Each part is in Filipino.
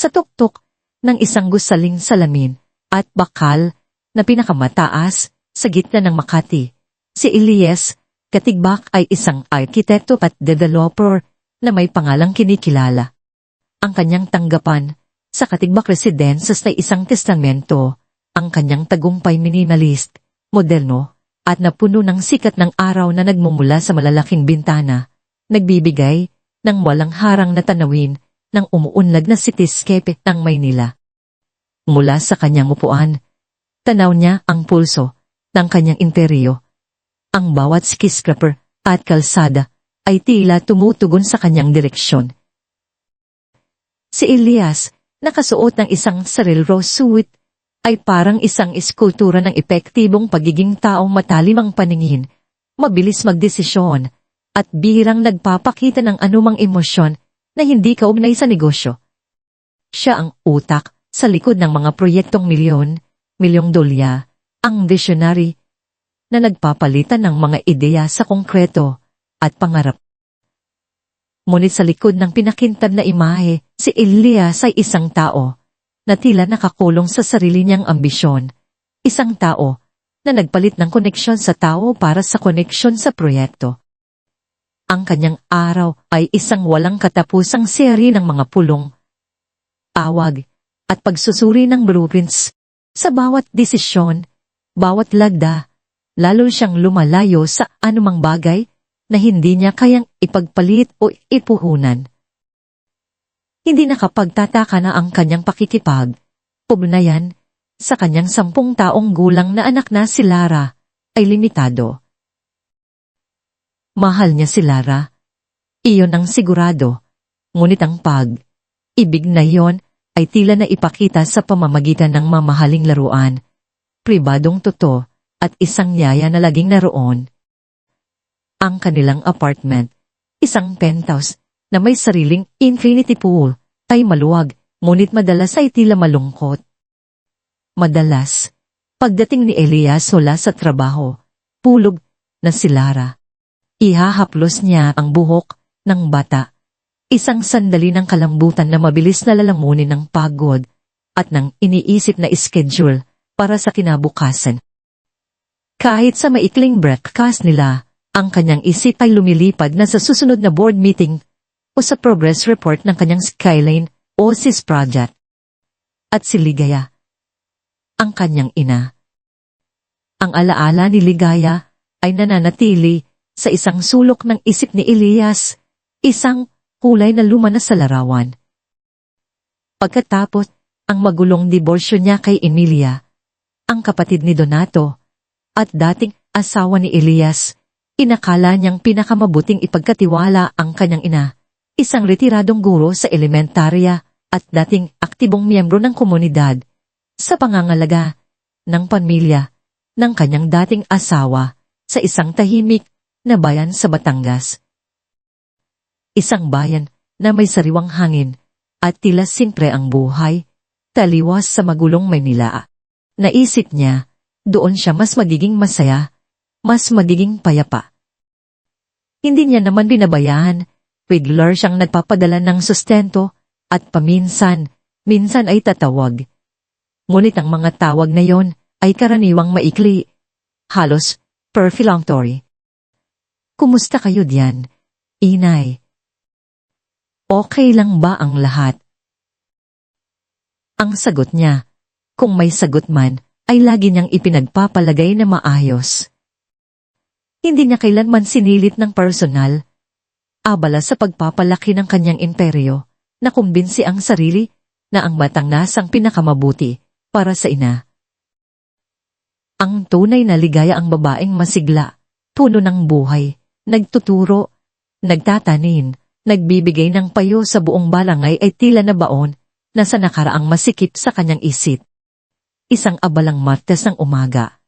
sa tuktok ng isang gusaling salamin at bakal na pinakamataas sa gitna ng Makati. Si Elias Katigbak ay isang arkitekto at developer na may pangalang kinikilala. Ang kanyang tanggapan sa Katigbak Residences ay isang testamento, ang kanyang tagumpay minimalist, moderno, at napuno ng sikat ng araw na nagmumula sa malalaking bintana, nagbibigay ng walang harang na tanawin ng umuunlad na cityscape ng Maynila. Mula sa kanyang upuan, tanaw niya ang pulso ng kanyang interior. Ang bawat skyscraper at kalsada ay tila tumutugon sa kanyang direksyon. Si Elias, nakasuot ng isang saril-rose suit, ay parang isang eskultura ng epektibong pagiging taong matalim ang paningin, mabilis magdesisyon, at bihirang nagpapakita ng anumang emosyon na hindi kaugnay sa negosyo. Siya ang utak sa likod ng mga proyektong milyong dolya, ang visionary na nagpapalitan ng mga ideya sa konkreto at pangarap. Ngunit sa likod ng pinakintab na imahe, si Elias ay isang tao na tila nakakulong sa sarili niyang ambisyon. Isang tao na nagpalit ng koneksyon sa tao para sa koneksyon sa proyekto. Ang kanyang araw ay isang walang katapusang seri ng mga pulong, awag, at pagsusuri ng blueprints. Sa bawat desisyon, bawat lagda, lalo siyang lumalayo sa anumang bagay na hindi niya kayang ipagpalit o ipuhunan. Hindi nakapagtataka na ang kanyang pakikipag-ugnayan sa kanyang 10 taong gulang na anak na si Lara ay limitado. Mahal niya si Lara, iyon ang sigurado, ngunit ang pag-ibig na iyon ay tila na ipakita sa pamamagitan ng mamahaling laruan, pribadong totoo, at isang yaya na laging naroon. Ang kanilang apartment, isang penthouse na may sariling infinity pool, ay maluwag, ngunit madalas ay tila malungkot. Madalas, pagdating ni Elias mula sa trabaho, pulog na si Lara. Ihahaplos niya ang buhok ng bata. Isang sandali ng kalambutan na mabilis na lalamunin ng pagod at ng iniisip na schedule para sa kinabukasan. Kahit sa maikling breakfast nila, ang kanyang isip ay lumilipad na sa susunod na board meeting o sa progress report ng kanyang Skyline o SIS project. At si Ligaya, ang kanyang ina. Ang alaala ni Ligaya ay nananatili sa isang sulok ng isip ni Elias, isang kulay na luma na sa larawan. Pagkatapos, ang magulong diborsyo niya kay Emilia, ang kapatid ni Donato, at dating asawa ni Elias, inakala niyang pinakamabuting ipagkatiwala ang kanyang ina, isang retiradong guro sa elementarya at dating aktibong miyembro ng komunidad, sa pangangalaga ng pamilya ng kanyang dating asawa sa isang tahimik na bayan sa Batangas. Isang bayan na may sariwang hangin at tila simple ang buhay, taliwas sa magulong Maynila. Naisip niya, doon siya mas magiging masaya, mas magiging payapa. Hindi niya naman binabayaan, regular siyang nagpapadala ng sustento at minsan ay tatawag. Ngunit ang mga tawag na yon ay karaniwang maikli, halos perfunctory. Kumusta kayo diyan, inay? Okay lang ba ang lahat? Ang sagot niya, kung may sagot man, ay lagi niyang ipinagpapalagay na maayos. Hindi niya kailanman sinilit ng personal, abala sa pagpapalaki ng kanyang imperyo, na kumbinsi ang sarili na ang batang nasang pinakamabuti para sa ina. Ang tunay na ligaya ang babaeng masigla, puno ng buhay, nagtuturo, nagtatanin, nagbibigay ng payo sa buong balangay ay tila na baon na sa nakaraang masikip sa kanyang isip. Isang abalang Martes ng umaga.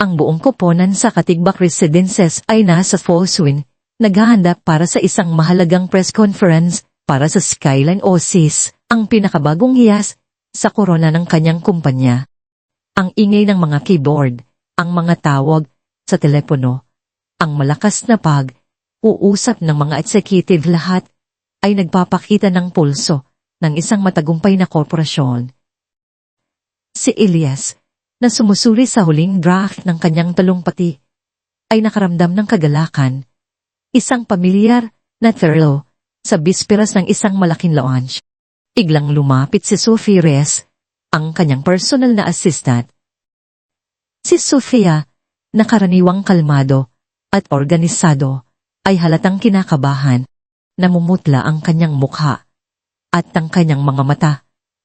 Ang buong koponan sa Katigbak Residences ay nasa full swing, naghahanda para sa isang mahalagang press conference para sa Skyline o SIS, ang pinakabagong hiyas sa korona ng kanyang kumpanya. Ang ingay ng mga keyboard, ang mga tawag sa telepono, ang malakas na pag-uusap ng mga executive lahat ay nagpapakita ng pulso ng isang matagumpay na korporasyon. Si Elias, na sumusuri sa huling draft ng kanyang talumpati, ay nakaramdam ng kagalakan, isang pamilyar na thrill sa bisperas ng isang malaking launch. Biglang lumapit si Sophie Reyes, ang kanyang personal na assistant. Si Sofia, na karaniwang kalmado at organisado, ay halatang kinakabahan, namumutla ang kanyang mukha, at ang kanyang mga mata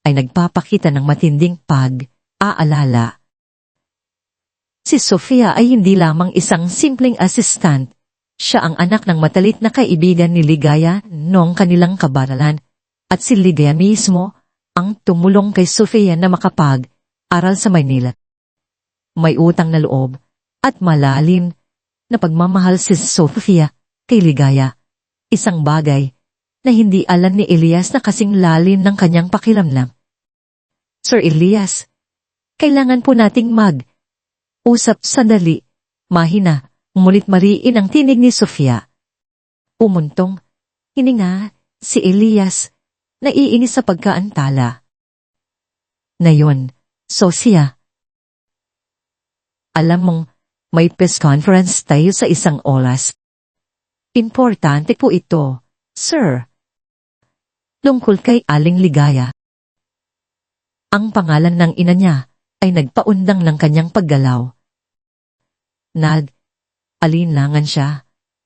ay nagpapakita ng matinding pag-aalala. Si Sofia ay hindi lamang isang simpleng assistant, siya ang anak ng matalit na kaibigan ni Ligaya noong kanilang kabaralan, at si Ligaya mismo ang tumulong kay Sofia na makapag-aral sa Maynila. May utang na loob at malalim na pagmamahal si Sofia kay Ligaya, isang bagay na hindi alam ni Elias na kasing lalim ng kanyang pakiramdam. Sir Elias, kailangan po nating mag-usap sandali. Mahina, ngunit mariin ang tinig ni Sofia. Umuntong, hininga si Elias, naiinis sa pagkaantala. Ngayon, Sofia, alam mong may press conference tayo sa isang oras. Importante po ito, sir. Tungkol kay Aling Ligaya. Ang pangalan ng ina niya ay nagpaundang ng kanyang paggalaw. Alinlangan siya,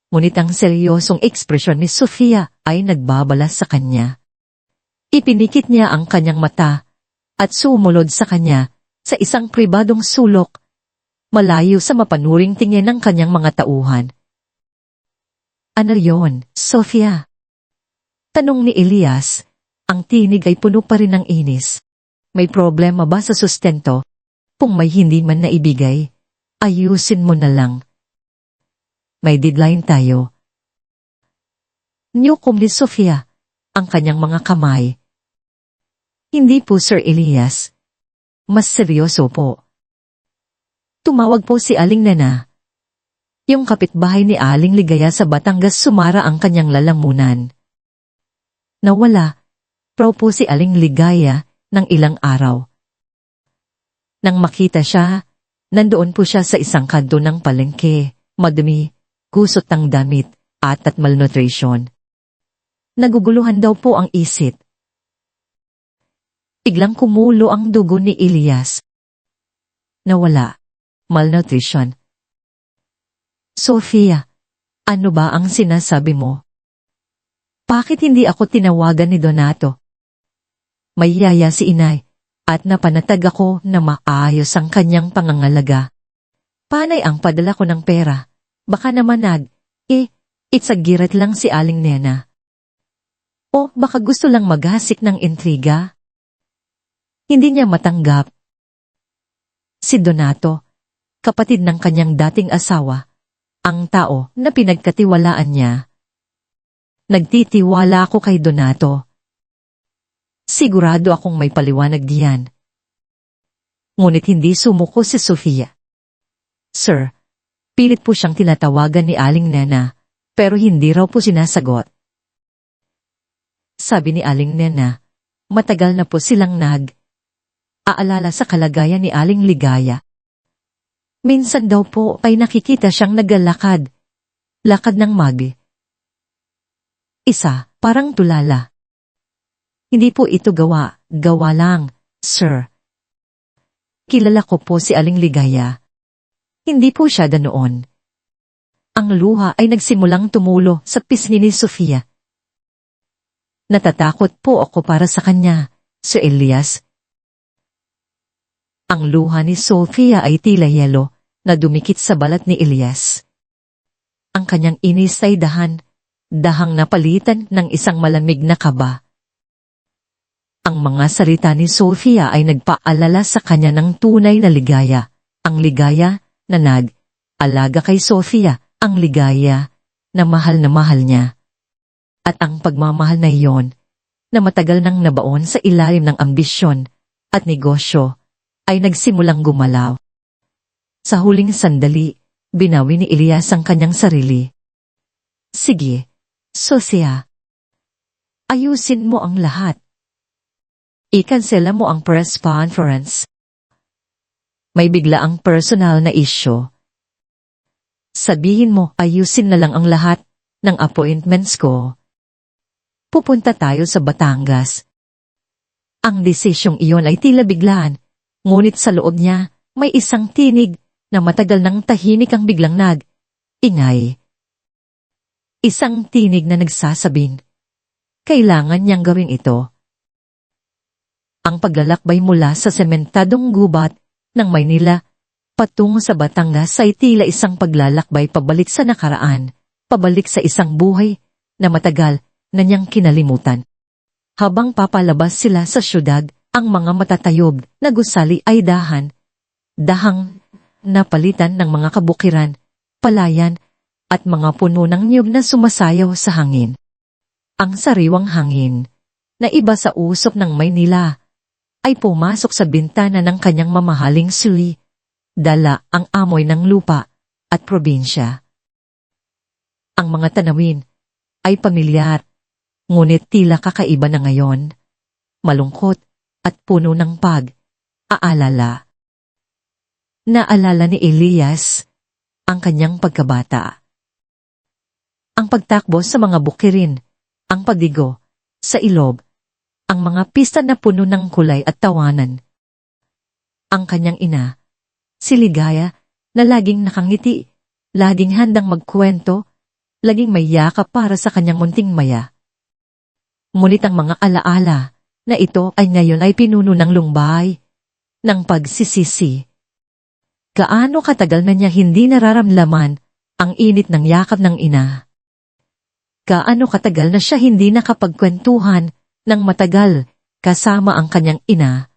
ngunit ang seryosong ekspresyon ni Sofia ay nagbabalas sa kanya. Ipinikit niya ang kanyang mata at sumulod sa kanya sa isang pribadong sulok, malayo sa mapanuring tingin ng kanyang mga tauhan. Ano yon, Sofia? Tanong ni Elias, ang tinig ay puno pa rin ng inis. May problema ba sa sustento? Kung may hindi man naibigay, ayusin mo na lang. May deadline tayo. Niyukom ni Sofia ang kanyang mga kamay. Hindi po, Sir Elias. Mas seryoso po. Tumawag po si Aling Nena. Yung kapitbahay ni Aling Ligaya sa Batangas, sumara ang kanyang lalamunan. Nawala, po si Aling Ligaya ng ilang araw. Nang makita siya, nandoon po siya sa isang kanto ng palengke, madumi, kusot ng damit, at malnutrition. Naguguluhan daw po ang isip. Biglang kumulo ang dugo ni Elias. Nawala. Malnutrition. Sofia, ano ba ang sinasabi mo? Bakit hindi ako tinawagan ni Donato? May yaya si inay, at napanatag ako na maayos ang kanyang pangangalaga. Panay ang padala ko ng pera. Baka naman itsagirat lang si Aling Nena. O baka gusto lang maghasik ng intriga? Hindi niya matanggap. Si Donato, kapatid ng kanyang dating asawa, ang tao na pinagkatiwalaan niya. Nagtitiwala ako kay Donato. Sigurado akong may paliwanag diyan. Ngunit hindi sumuko si Sofia. Sir, pilit po siyang tinatawagan ni Aling Nena, pero hindi raw po sinasagot. Sabi ni Aling Nena, matagal na po silang aalala sa kalagayan ni Aling Ligaya. Minsan daw po ay nakikita siyang naglalakad. Lakad ng isa, parang tulala. Hindi po ito gawa lang, sir. Kilala ko po si Aling Ligaya. Hindi po siya noon. Ang luha ay nagsimulang tumulo sa pisngi ni Sofia. Natatakot po ako para sa kanya, Sir Elias. Ang luha ni Sofia ay tila yelo na dumikit sa balat ni Elias. Ang kanyang inis ay dahang napalitan ng isang malamig na kaba. Ang mga salita ni Sofia ay nagpaalala sa kanya ng tunay na ligaya, ang ligaya na nag-alaga kay Sofia, ang ligaya na mahal niya. At ang pagmamahal na iyon, na matagal nang nabaon sa ilalim ng ambisyon at negosyo, ay nagsimulang gumalaw. Sa huling sandali, binawi ni Elias ang kanyang sarili. Sige, Sofia. Ayusin mo ang lahat. I-cancela mo ang press conference. May bigla ang personal na issue. Sabihin mo, ayusin na lang ang lahat ng appointments ko. Pupunta tayo sa Batangas. Ang desisyong iyon ay tila biglaan, ngunit sa loob niya, may isang tinig na matagal nang tahimik ang biglang ingay. Isang tinig na nagsasabing, kailangan niyang gawin ito. Ang paglalakbay mula sa sementadong gubat ng Maynila patungo sa Batangas ay tila isang paglalakbay pabalik sa nakaraan, pabalik sa isang buhay na matagal na niyang kinalimutan. Habang papalabas sila sa syudad, ang mga matatayog na gusali ay dahang napalitan ng mga kabukiran, palayan, at mga puno ng niyog na sumasayaw sa hangin. Ang sariwang hangin, na iba sa usok ng Maynila, ay pumasok sa bintana ng kanyang mamahaling suli, dala ang amoy ng lupa at probinsya. Ang mga tanawin ay pamilyar, ngunit tila kakaiba na ngayon, malungkot at puno ng pag-aalala. Naalala ni Elias ang kanyang pagkabata. Ang pagtakbo sa mga bukirin, ang pagdigo sa ilog, ang mga pista na puno ng kulay at tawanan. Ang kanyang ina, si Ligaya, na laging nakangiti, laging handang magkwento, laging may yakap para sa kanyang munting maya. Ngunit ang mga alaala na ito ay ngayon ay pinuno ng lumbay, ng pagsisisi. Gaano katagal na niya hindi nararamdaman ang init ng yakap ng ina? Gaano katagal na siya hindi nakapagkwentuhan ng matagal kasama ang kanyang ina?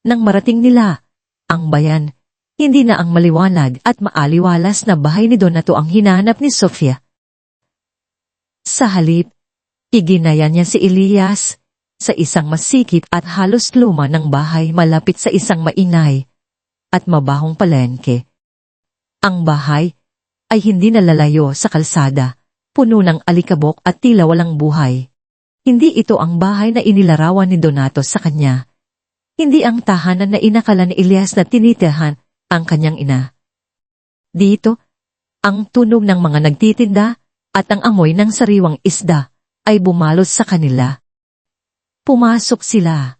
Nang marating nila ang bayan, hindi na ang maliwanag at maaliwalas na bahay ni Donato ang hinahanap ni Sofia. Sa halip, iginaya niya si Elias sa isang masikip at halos luma ng bahay malapit sa isang maingay at mabahong palengke. Ang bahay ay hindi nalalayo sa kalsada, puno ng alikabok at tila walang buhay. Hindi ito ang bahay na inilarawan ni Donato sa kanya. Hindi ang tahanan na inakala ni Elias na tinitirahan ang kanyang ina. Dito, ang tunog ng mga nagtitinda at ang amoy ng sariwang isda ay bumalot sa kanila. Pumasok sila.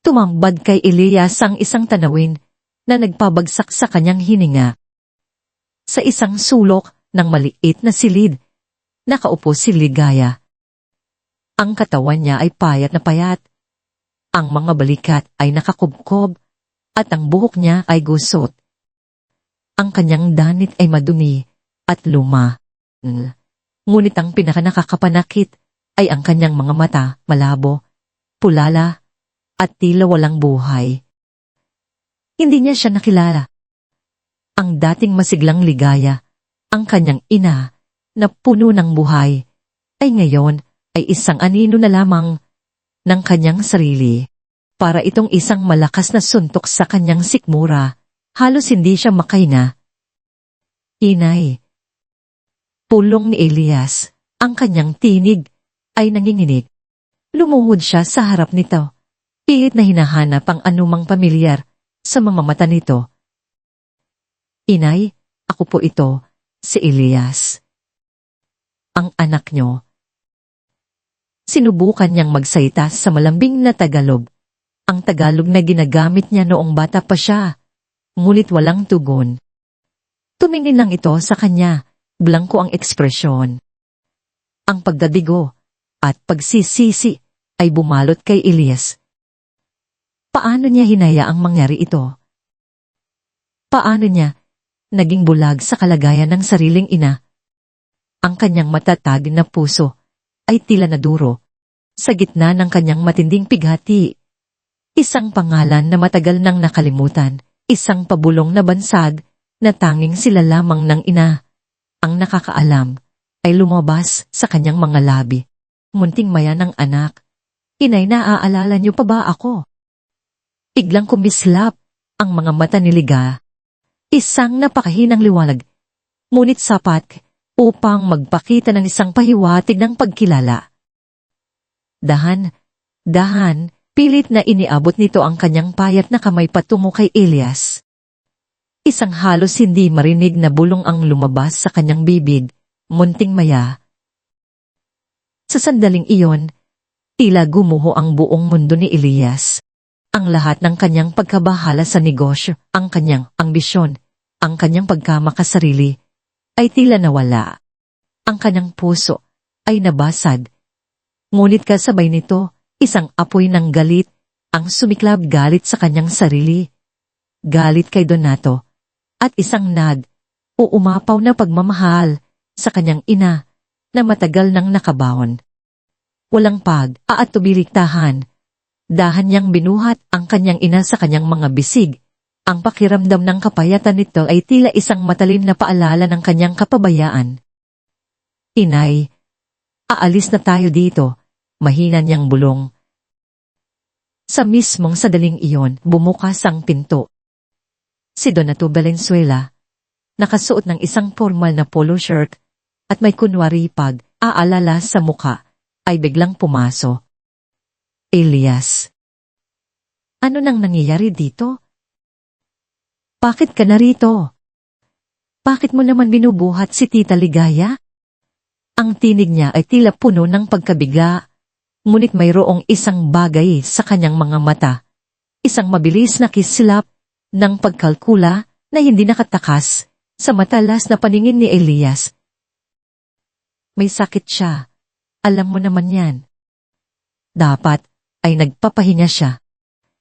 Tumambad kay Elias ang isang tanawin na nagpabagsak sa kanyang hininga. Sa isang sulok ng maliit na silid, nakaupo si Ligaya. Ang katawan niya ay payat na payat. Ang mga balikat ay nakakubkob at ang buhok niya ay gusot. Ang kanyang danit ay madumi at luma. Ngunit ang pinakanakakapanakit ay ang kanyang mga mata, malabo, pulala, at tila walang buhay. Hindi niya siya nakilala. Ang dating masiglang Ligaya, ang kanyang ina, na puno ng buhay, ay ngayon ay isang anino na lamang ng kanyang sarili. Para itong isang malakas na suntok sa kanyang sikmura, halos hindi siya makahinga. Inay. Pulong ni Elias, ang kanyang tinig ay nanginginig. Lumuhod siya sa harap nito. Pilit na hinahanap ang anumang pamilyar sa mga mata nito. Inay, ako po ito, si Elias. Ang anak niyo. Sinubukan niyang magsalita sa malambing na Tagalog. Ang Tagalog na ginagamit niya noong bata pa siya. Ngunit walang tugon. Tumingin lang ito sa kanya, blangko ang ekspresyon. Ang pagdadigo at pagsisisi ay bumalot kay Elias. Paano niya hinayaang mangyari ito? Paano niya naging bulag sa kalagayan ng sariling ina? Ang kanyang matatag na puso ay tila naduro sa gitna ng kanyang matinding pighati. Isang pangalan na matagal nang nakalimutan, isang pabulong na bansag na tanging sila lamang ng ina ang nakakaalam ay lumabas sa kanyang mga labi. Munting maya ng anak, inay, naaalala niyo pa ba ako? Biglang kumislap ang mga mata ni Liga. Isang napakahinang liwanag, ngunit sapat upang magpakita ng isang pahiwatig ng pagkilala. Dahan, Dahan, pilit na iniabot nito ang kanyang payat na kamay patungo kay Elias. Isang halos hindi marinig na bulong ang lumabas sa kanyang bibig, munting maya. Sa sandaling iyon, tila gumuho ang buong mundo ni Elias. Ang lahat ng kanyang pagkabahala sa negosyo, ang kanyang ambisyon, ang kanyang pagkamakasarili, ay tila nawala. Ang kanyang puso ay nabasag. Ngunit kasabay nito, isang apoy ng galit ang sumiklab galit sa kanyang sarili. Galit kay Donato, at isang umapaw na pagmamahal sa kanyang ina na matagal nang nakabaon. Walang pag-aatubiliktahan. Dahan niyang binuhat ang kanyang ina sa kanyang mga bisig. Ang pakiramdam ng kapayatan nito ay tila isang matalim na paalala ng kanyang kapabayaan. Inay, aalis na tayo dito, mahina niyang bulong. Sa mismong sadaling iyon, bumukas ang pinto. Si Donato Valenzuela, nakasuot ng isang formal na polo shirt at may kunwari pag-aalala sa muka, ay biglang pumasok. Elias. Ano nang nangyayari dito? Bakit ka narito? Bakit mo naman binubuhat si Tita Ligaya? Ang tinig niya ay tila puno ng pagkabigla, ngunit mayroong isang bagay sa kanyang mga mata. Isang mabilis na kislap ng pagkalkula na hindi nakatakas sa matalas na paningin ni Elias. May sakit siya. Alam mo naman yan. Dapat ay nagpapahinga siya.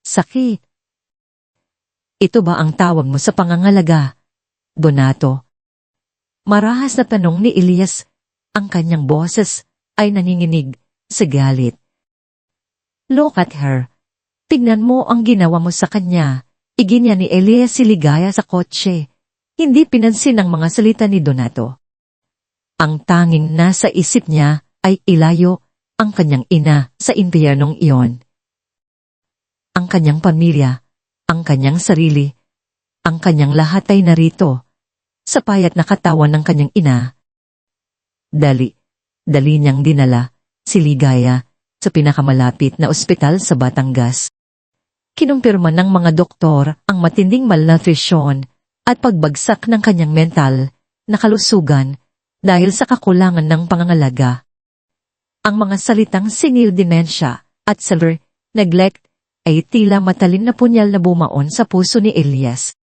Sakit. Ito ba ang tawag mo sa pangangalaga, Donato? Marahas na tanong ni Elias. Ang kanyang boses ay nanginginig sa galit. Look at her. Tignan mo ang ginawa mo sa kanya. Iginya ni Elias si Ligaya sa kotse. Hindi pinansin ang mga salita ni Donato. Ang tanging nasa isip niya ay ilayo ang kanyang ina sa impyernong iyon. Ang kanyang pamilya, ang kanyang sarili, ang kanyang lahat ay narito, sa payat na katawan ng kanyang ina. Dali niyang dinala si Ligaya sa pinakamalapit na ospital sa Batangas. Kinumpirma ng mga doktor ang matinding malnutrisyon at pagbagsak ng kanyang mental na kalusugan dahil sa kakulangan ng pangangalaga. Ang mga salitang senile dementia at severe neglect ay tila matalim na punyal na bumaon sa puso ni Elias.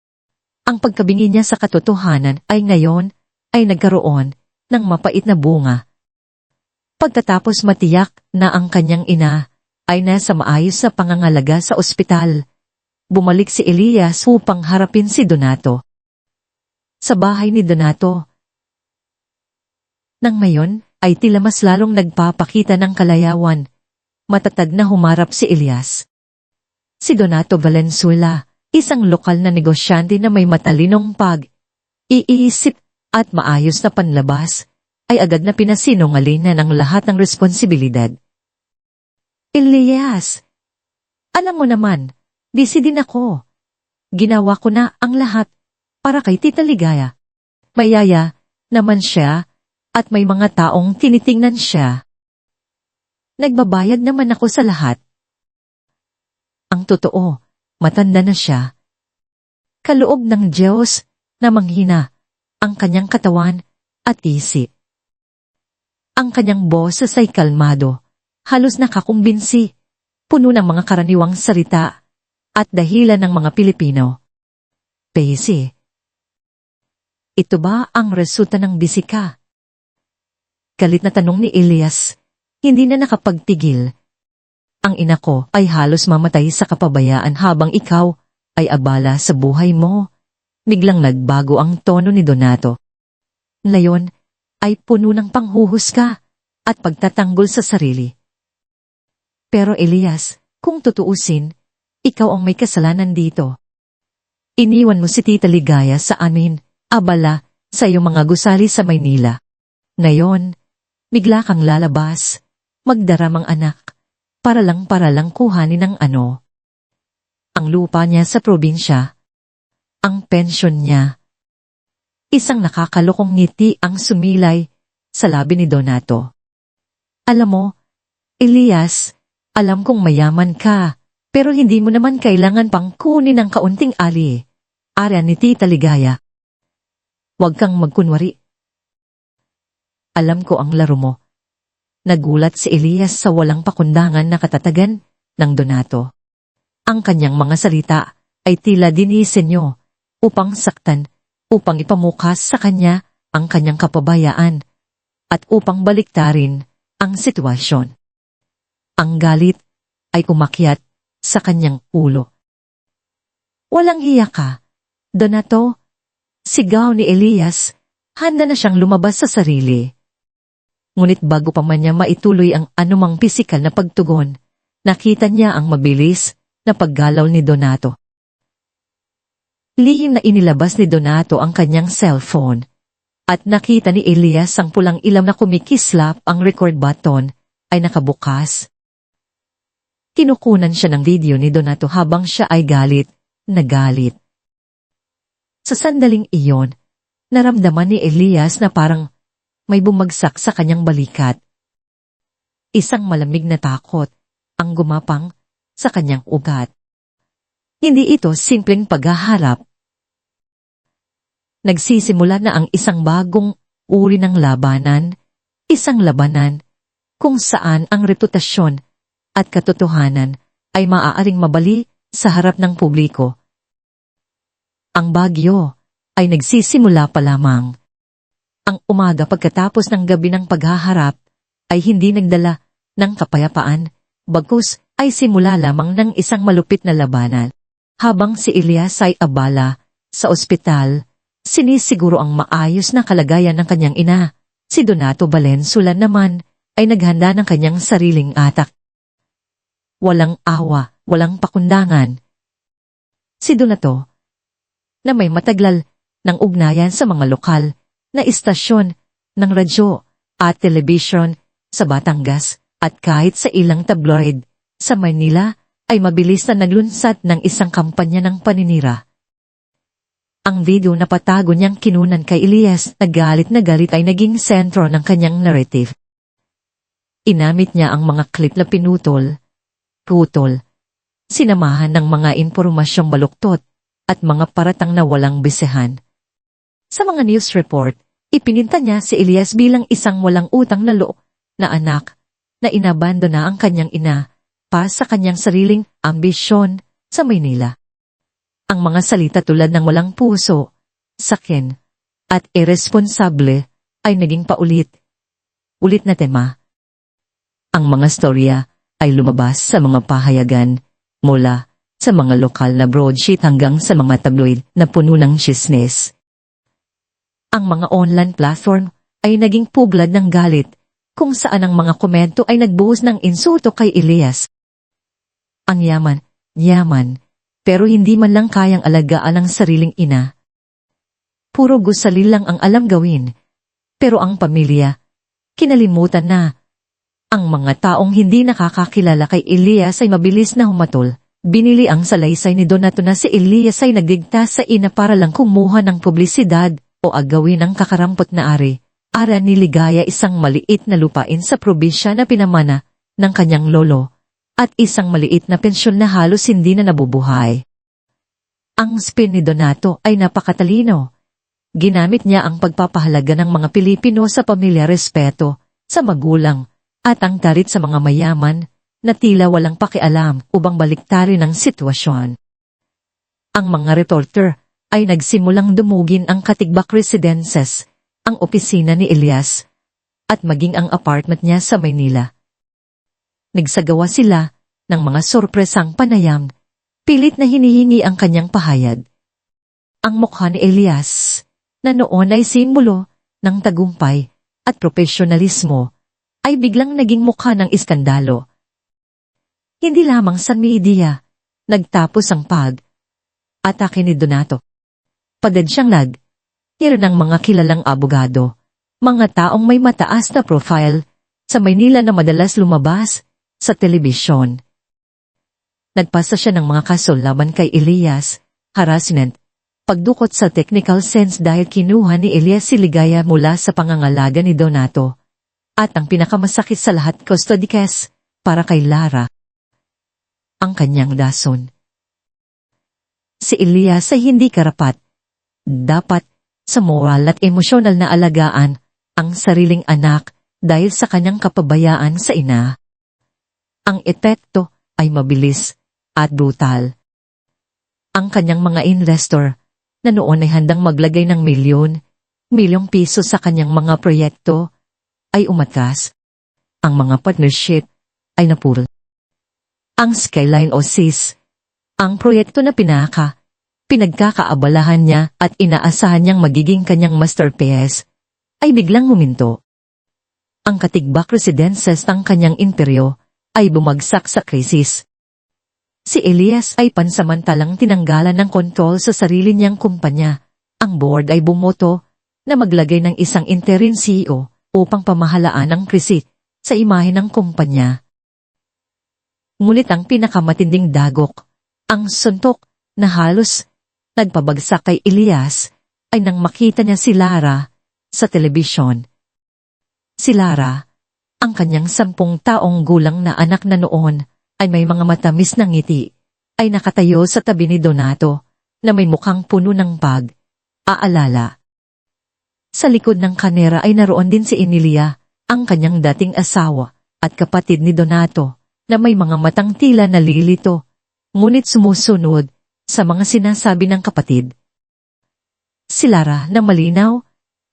Ang pagkabingi niya sa katotohanan ay ngayon ay nagkaroon ng mapait na bunga. Pagkatapos matiyak na ang kanyang ina ay nasa maayos na pangangalaga sa ospital, bumalik si Elias upang harapin si Donato. Sa bahay ni Donato, nang mayon ay tila mas lalong nagpapakita ng kalayawan. Matatag na humarap si Elias. Si Donato Valenzuela, isang lokal na negosyante na may matalinong pag-iisip at maayos na panlabas, ay agad na pinasinungalingan ang lahat ng responsibilidad. Elias, alam mo naman, busy din ako. Ginawa ko na ang lahat para kay Tita Ligaya. Mayaya naman siya at may mga taong tinitingnan siya. Nagbabayad naman ako sa lahat. Ang totoo, matanda na siya. Kaloob ng Diyos na manghina ang kanyang katawan at isip. Ang kanyang boses ay kalmado, halos nakakumbinsi, puno ng mga karaniwang salita at dahilan ng mga Pilipino. Busy. Ito ba ang resulta ng bisika? Galit na tanong ni Elias, hindi na nakapagtigil. Ang ina ko ay halos mamatay sa kapabayaan habang ikaw ay abala sa buhay mo. Biglang nagbago ang tono ni Donato. Ngayon ay puno ng panghuhusga at pagtatanggol sa sarili. Pero Elias, kung tutuusin, ikaw ang may kasalanan dito. Iniwan mo si Tita Ligaya sa amin, abala sa iyong mga gusali sa Maynila. Ngayon, bigla kang lalabas, magdaramang anak, para lang kuhanin ng ang lupa niya sa probinsya, ang pensyon niya. Isang nakakalokong ngiti ang sumilay sa labi ni Donato. Alam mo, Elias, Alam kong mayaman ka, pero hindi mo naman kailangan pang kunin ang kaunting ali. Ara ni Tita Ligaya. Huwag kang magkunwari. Alam ko ang laro mo. Nagulat si Elias sa walang pakundangan na katatagan ng Donato. Ang kanyang mga salita ay tila dinisenyo upang saktan, upang ipamukas sa kanya ang kanyang kapabayaan, at upang baliktarin ang sitwasyon. Ang galit ay kumakyat sa kanyang ulo. Walang hiya ka, Donato. Sigaw ni Elias, handa na siyang lumabas sa sarili. Ngunit bago pa man niya maituloy ang anumang pisikal na pagtugon, nakita niya ang mabilis na paggalaw ni Donato. Lihim na inilabas ni Donato ang kanyang cellphone, at nakita ni Elias ang pulang ilaw na kumikislap ang record button ay nakabukas. Kinukunan siya ng video ni Donato habang siya ay galit na galit. Sa sandaling iyon, naramdaman ni Elias na parang may bumagsak sa kanyang balikat. Isang malamig na takot ang gumapang sa kanyang ugat. Hindi ito simpleng paghaharap. Nagsisimula na ang isang bagong uri ng labanan, isang labanan kung saan ang reputasyon at katotohanan ay maaaring mabali sa harap ng publiko. Ang bagyo ay nagsisimula pa lamang. Ang umaga pagkatapos ng gabi ng paghaharap ay hindi nagdala ng kapayapaan, bagkus ay simula lamang ng isang malupit na labanan. Habang si Elias ay abala sa ospital, sinisiguro ang maayos na kalagayan ng kanyang ina. Si Donato Valenzuela naman ay naghanda ng kanyang sariling atak. Walang awa, walang pakundangan. Si Donato, na may mataglal ng ugnayan sa mga lokal na istasyon ng radyo at telebisyon sa Batangas at kahit sa ilang tabloid sa Manila, ay mabilis na naglunsad ng isang kampanya ng paninira. Ang video na patago niyang kinunan kay Elias na galit ay naging sentro ng kanyang narrative. Inamit niya ang mga clip na putol, sinamahan ng mga impormasyong baluktot at mga paratang na walang bisehan. Sa mga news report, ipininta niya si Elias bilang isang walang utang na loob na anak na inabandona ang kanyang ina para sa kanyang sariling ambisyon sa Maynila. Ang mga salita tulad ng walang puso, sakin, at irresponsable ay naging ulit na tema. Ang mga storya ay lumabas sa mga pahayagan mula sa mga lokal na broadsheet hanggang sa mga tabloid na puno ng chismis. Ang mga online platform ay naging puglad ng galit kung saan ang mga komento ay nagbuhos ng insulto kay Elias. Ang yaman, pero hindi man lang kayang alagaan ang sariling ina. Puro gusali lang ang alam gawin, pero ang pamilya, kinalimutan na. Ang mga taong hindi nakakakilala kay Elias ay mabilis na humatol. Binili ang salaysay ni Donato na si Elias ay nagdigta sa ina para lang kumuha ng publisidad o agawin ng kakarampot na ari. Ara ni Ligaya isang maliit na lupain sa probinsya na pinamana ng kanyang lolo at isang maliit na pensyon na halos hindi na nabubuhay. Ang spin ni Donato ay napakatalino. Ginamit niya ang pagpapahalaga ng mga Pilipino sa pamilya, respeto sa magulang at ang tarit sa mga mayaman na tila walang pakialam upang baliktarin ang sitwasyon. Ang mga reporter ay nagsimulang dumugin ang Katigbak Residences, ang opisina ni Elias, at maging ang apartment niya sa Maynila. Nagsagawa sila ng mga sorpresang panayam, pilit na hinihingi ang kanyang pahayag. Ang mukha ni Elias, na noon ay simbolo ng tagumpay at profesionalismo, ay biglang naging mukha ng iskandalo. Hindi lamang sa media, nagtapos ang atake ni Donato. Padad siyang hire ng mga kilalang abogado, mga taong may mataas na profile sa Maynila na madalas lumabas sa telebisyon. Nagpasa siya ng mga kaso laban kay Elias, harassment, pagdukot sa technical sense dahil kinuha ni Elias si Ligaya mula sa pangangalaga ni Donato, at ang pinakamasakit sa lahat, custody case para kay Lara. ang kanyang dason. Si Elias ay hindi karapat. Dapat, sa moral at emosyonal na alagaan, ang sariling anak dahil sa kanyang kapabayaan sa ina. Ang epekto ay mabilis at brutal. Ang kanyang mga investor, na noon ay handang maglagay ng milyong piso sa kanyang mga proyekto, ay umatras. Ang mga partnership ay napurol. Ang Skyline Oasis, ang proyekto na pinagkakaabalahan niya at inaasahan niyang magiging kanyang masterpiece, ay biglang huminto. Ang Katigbak Residences ng kanyang imperyo ay bumagsak sa krisis. Si Elias ay pansamantalang tinanggalan ng kontrol sa sarili niyang kumpanya. Ang board ay bumoto na maglagay ng isang interim CEO upang pamahalaan ang krisis sa imahe ng kumpanya. Ngunit ang pinakamatinding dagok, ang suntok na halos nagpabagsak kay Elias, ay nang makita niya si Lara sa telebisyon. Si Lara, ang kanyang 10 taong gulang na anak na noon, ay may mga matamis na ngiti, ay nakatayo sa tabi ni Donato, na may mukhang puno ng pag-aalala. Sa likod ng kamera ay naroon din si Emilia, ang kanyang dating asawa, at kapatid ni Donato, na may mga matang tila nalilito, ngunit sumusunod sa mga sinasabi ng kapatid. Si Lara na malinaw,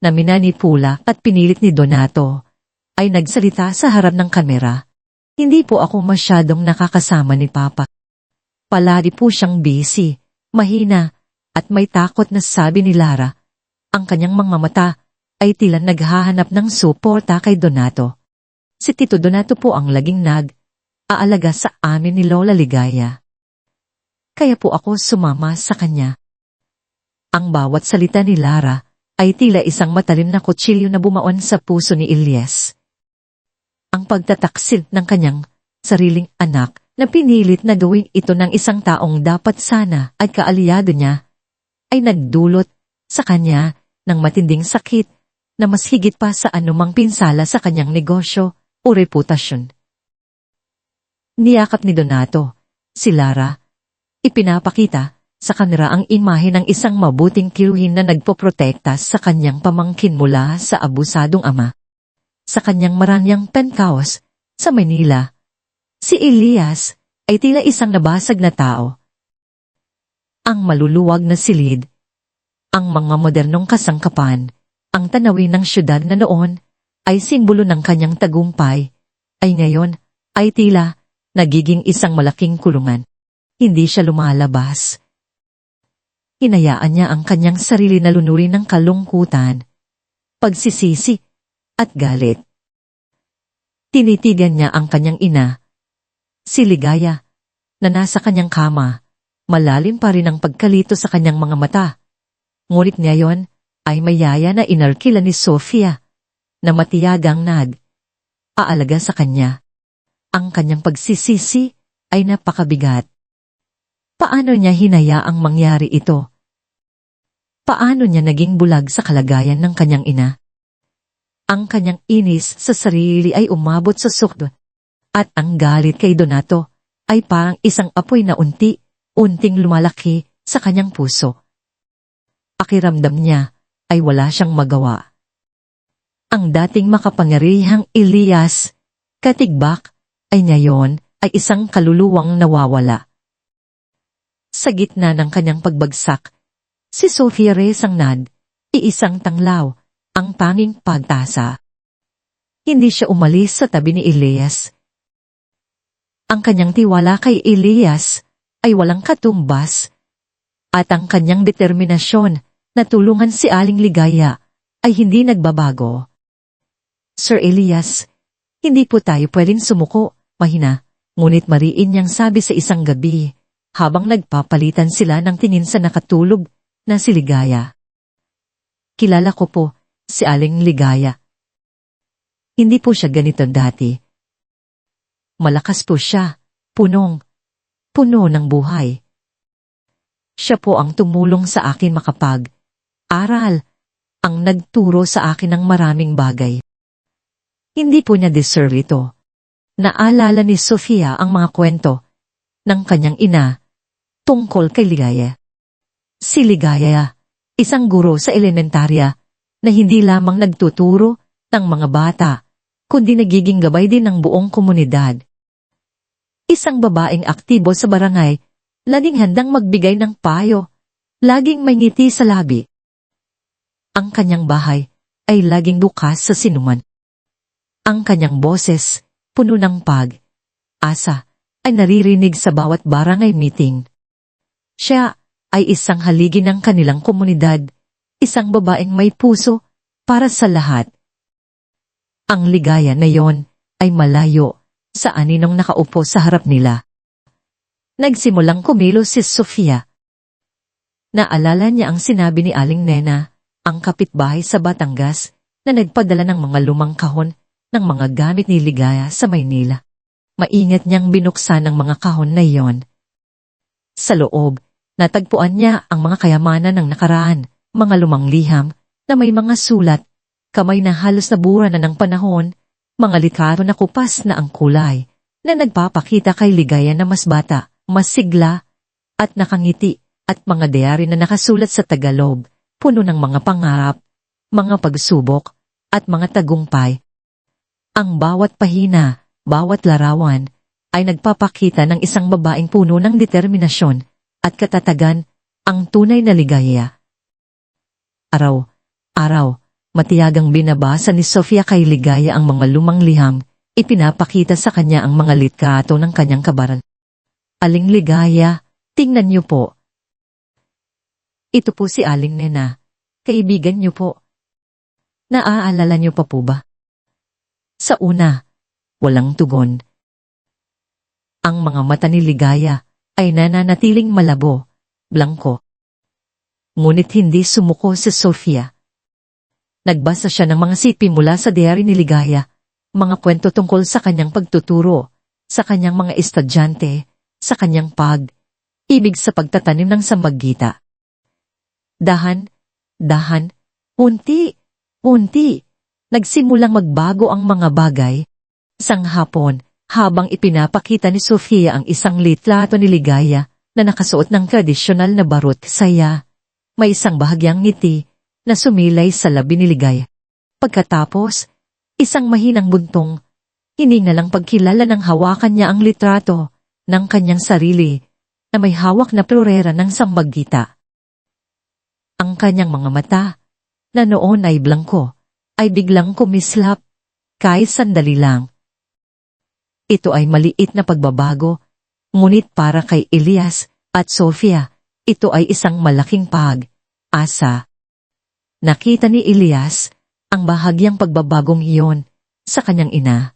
na minanipula at pinilit ni Donato, ay nagsalita sa harap ng kamera. Hindi po ako masyadong nakakasama ni Papa. Palagi po siyang busy, mahina, at may takot na sabi ni Lara. Ang kanyang mga mata ay tila naghahanap ng suporta kay Donato. Si Tito Donato po ang laging nag-aalaga sa amin ni Lola Ligaya. Kaya po ako sumama sa kanya. Ang bawat salita ni Lara ay tila isang matalim na kutsilyo na bumaon sa puso ni Elias. Ang pagtataksil ng kanyang sariling anak na pinilit na gawin ito ng isang taong dapat sana at kaalyado niya, ay nagdulot sa kanya ng matinding sakit na mas higit pa sa anumang pinsala sa kanyang negosyo o reputasyon. Niyakap ni Donato si Lara. Ipinapakita sa kanila ang imahe ng isang mabuting kiluhin na nagpoprotekta sa kanyang pamangkin mula sa abusadong ama. Sa kanyang maranyang penthouse sa Manila, si Elias ay tila isang nabasag na tao. Ang maluluwag na silid, ang mga modernong kasangkapan, ang tanawin ng syudad na noon ay simbolo ng kanyang tagumpay, ay ngayon ay tila nagiging isang malaking kulungan. Hindi siya lumalabas. Hinayaan niya ang kanyang sarili na lunurin ng kalungkutan, pagsisisi, at galit. Tinitigan niya ang kanyang ina, si Ligaya, na nasa kanyang kama, malalim pa rin ang pagkalito sa kanyang mga mata. Ngunit ngayon ay mayaya na inarkila ni Sofia, na matiyagang aalaga sa kanya. Ang kanyang pagsisisi ay napakabigat. Paano niya hinayaang mangyari ito? Paano niya naging bulag sa kalagayan ng kanyang ina? Ang kanyang inis sa sarili ay umabot sa sukdo, at ang galit kay Donato ay parang isang apoy na unti-unting lumalaki sa kanyang puso. Pakiramdam niya ay wala siyang magawa. Ang dating makapangyarihang Elias, Katigbak, ay ngayon ay isang kaluluwang nawawala. Sa gitna ng kanyang pagbagsak, si Sofia Reyes ang iisang tanglaw, ang tanging pagtasa. Hindi siya umalis sa tabi ni Elias. Ang kanyang tiwala kay Elias ay walang katumbas, at ang kanyang determinasyon na tulungan si Aling Ligaya ay hindi nagbabago. Sir Elias, hindi po tayo pwedeng sumuko, mahina, ngunit mariin niyang sabi sa isang gabi, habang nagpapalitan sila ng tingin sa nakatulog na si Ligaya. Kilala ko po si Aling Ligaya. Hindi po siya ganito dati. Malakas po siya, puno ng buhay. Siya po ang tumulong sa akin makapag-aral, ang nagturo sa akin ng maraming bagay. Hindi po niya deserve ito. Naalala ni Sofia ang mga kwento ng kanyang ina tungkol kay Ligaya. Si Ligaya, isang guro sa elementarya na hindi lamang nagtuturo ng mga bata, kundi nagiging gabay din ng buong komunidad. Isang babaeng aktibo sa barangay, laging handang magbigay ng payo, laging may ngiti sa labi. Ang kanyang bahay ay laging bukas sa sinuman. Ang kanyang boses, puno ng pag-asa, ay naririnig sa bawat barangay meeting. Siya ay isang haligi ng kanilang komunidad, isang babaeng may puso para sa lahat. Ang Ligaya na yon ay malayo sa aninong nakaupo sa harap nila. Nagsimulang kumilos si Sofia. Naalala niya ang sinabi ni Aling Nena, ang kapitbahay sa Batangas, na nagpadala ng mga lumang kahon ng mga gamit ni Ligaya sa Maynila. Maingat niyang binuksan ang mga kahon na iyon. Sa loob, natagpuan niya ang mga kayamanan ng nakaraan, mga lumang liham na may mga sulat, kamay na halos nabura na ng panahon, mga litrato na kupas na ang kulay, na nagpapakita kay Ligaya na mas bata, mas sigla, at nakangiti, at mga diary na nakasulat sa Tagalog, puno ng mga pangarap, mga pagsubok, at mga tagumpay. Ang bawat pahina, bawat larawan, ay nagpapakita ng isang babaeng puno ng determinasyon at katatagan, ang tunay na ligaya. Araw-araw, matiyagang binabasa ni Sofia kay Ligaya ang mga lumang liham, ipinapakita sa kanya ang mga litrato ng kanyang kabaran. Aling Ligaya, tingnan niyo po. Ito po si Aling Nena, kaibigan niyo po. Naaalala niyo pa po ba? Sa una, walang tugon. Ang mga mata ni Ligaya ay nananatiling malabo, blangko. Ngunit hindi sumuko si Sofia. Nagbasa siya ng mga sipi mula sa diary ni Ligaya, mga kwento tungkol sa kanyang pagtuturo, sa kanyang mga estudyante, sa kanyang ibig sa pagtatanim ng sambagita. Dahan, unti, nagsimulang magbago ang mga bagay. Isang hapon, habang ipinapakita ni Sofia ang isang litrato ni Ligaya na nakasuot ng tradisyonal na barot saya, may isang bahagyang ngiti na sumilay sa labi ni Ligaya. Pagkatapos, isang mahinang buntong, hiningalang pagkilala ng hawakan niya ang litrato ng kanyang sarili na may hawak na florera ng sambagita. Ang kanyang mga mata, na noon ay blangko, ay biglang kumislap, kahit sandali lang. Ito ay maliit na pagbabago, ngunit para kay Elias at Sofia, ito ay isang malaking pag-asa. Nakita ni Elias ang bahagyang pagbabagong iyon sa kanyang ina.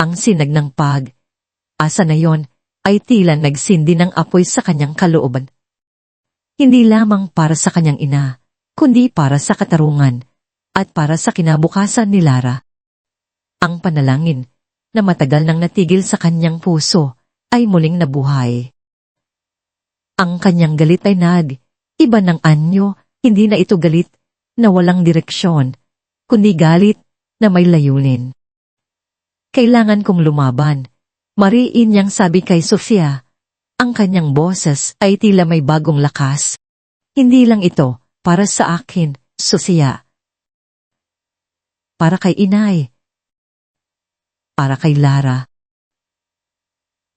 Ang sinag ng pag-asa na iyon ay tila nagsindi ng apoy sa kanyang kalooban. Hindi lamang para sa kanyang ina, kundi para sa katarungan at para sa kinabukasan ni Lara. Ang panalangin na matagal nang natigil sa kanyang puso ay muling nabuhay. Ang kanyang galit ay iba ng anyo, hindi na ito galit na walang direksyon, kundi galit na may layunin. Kailangan kong lumaban, mariin niyang sabi kay Sofia. Ang kanyang boses ay tila may bagong lakas. Hindi lang ito para sa akin, Sofia. Para kay inay. Para kay Lara.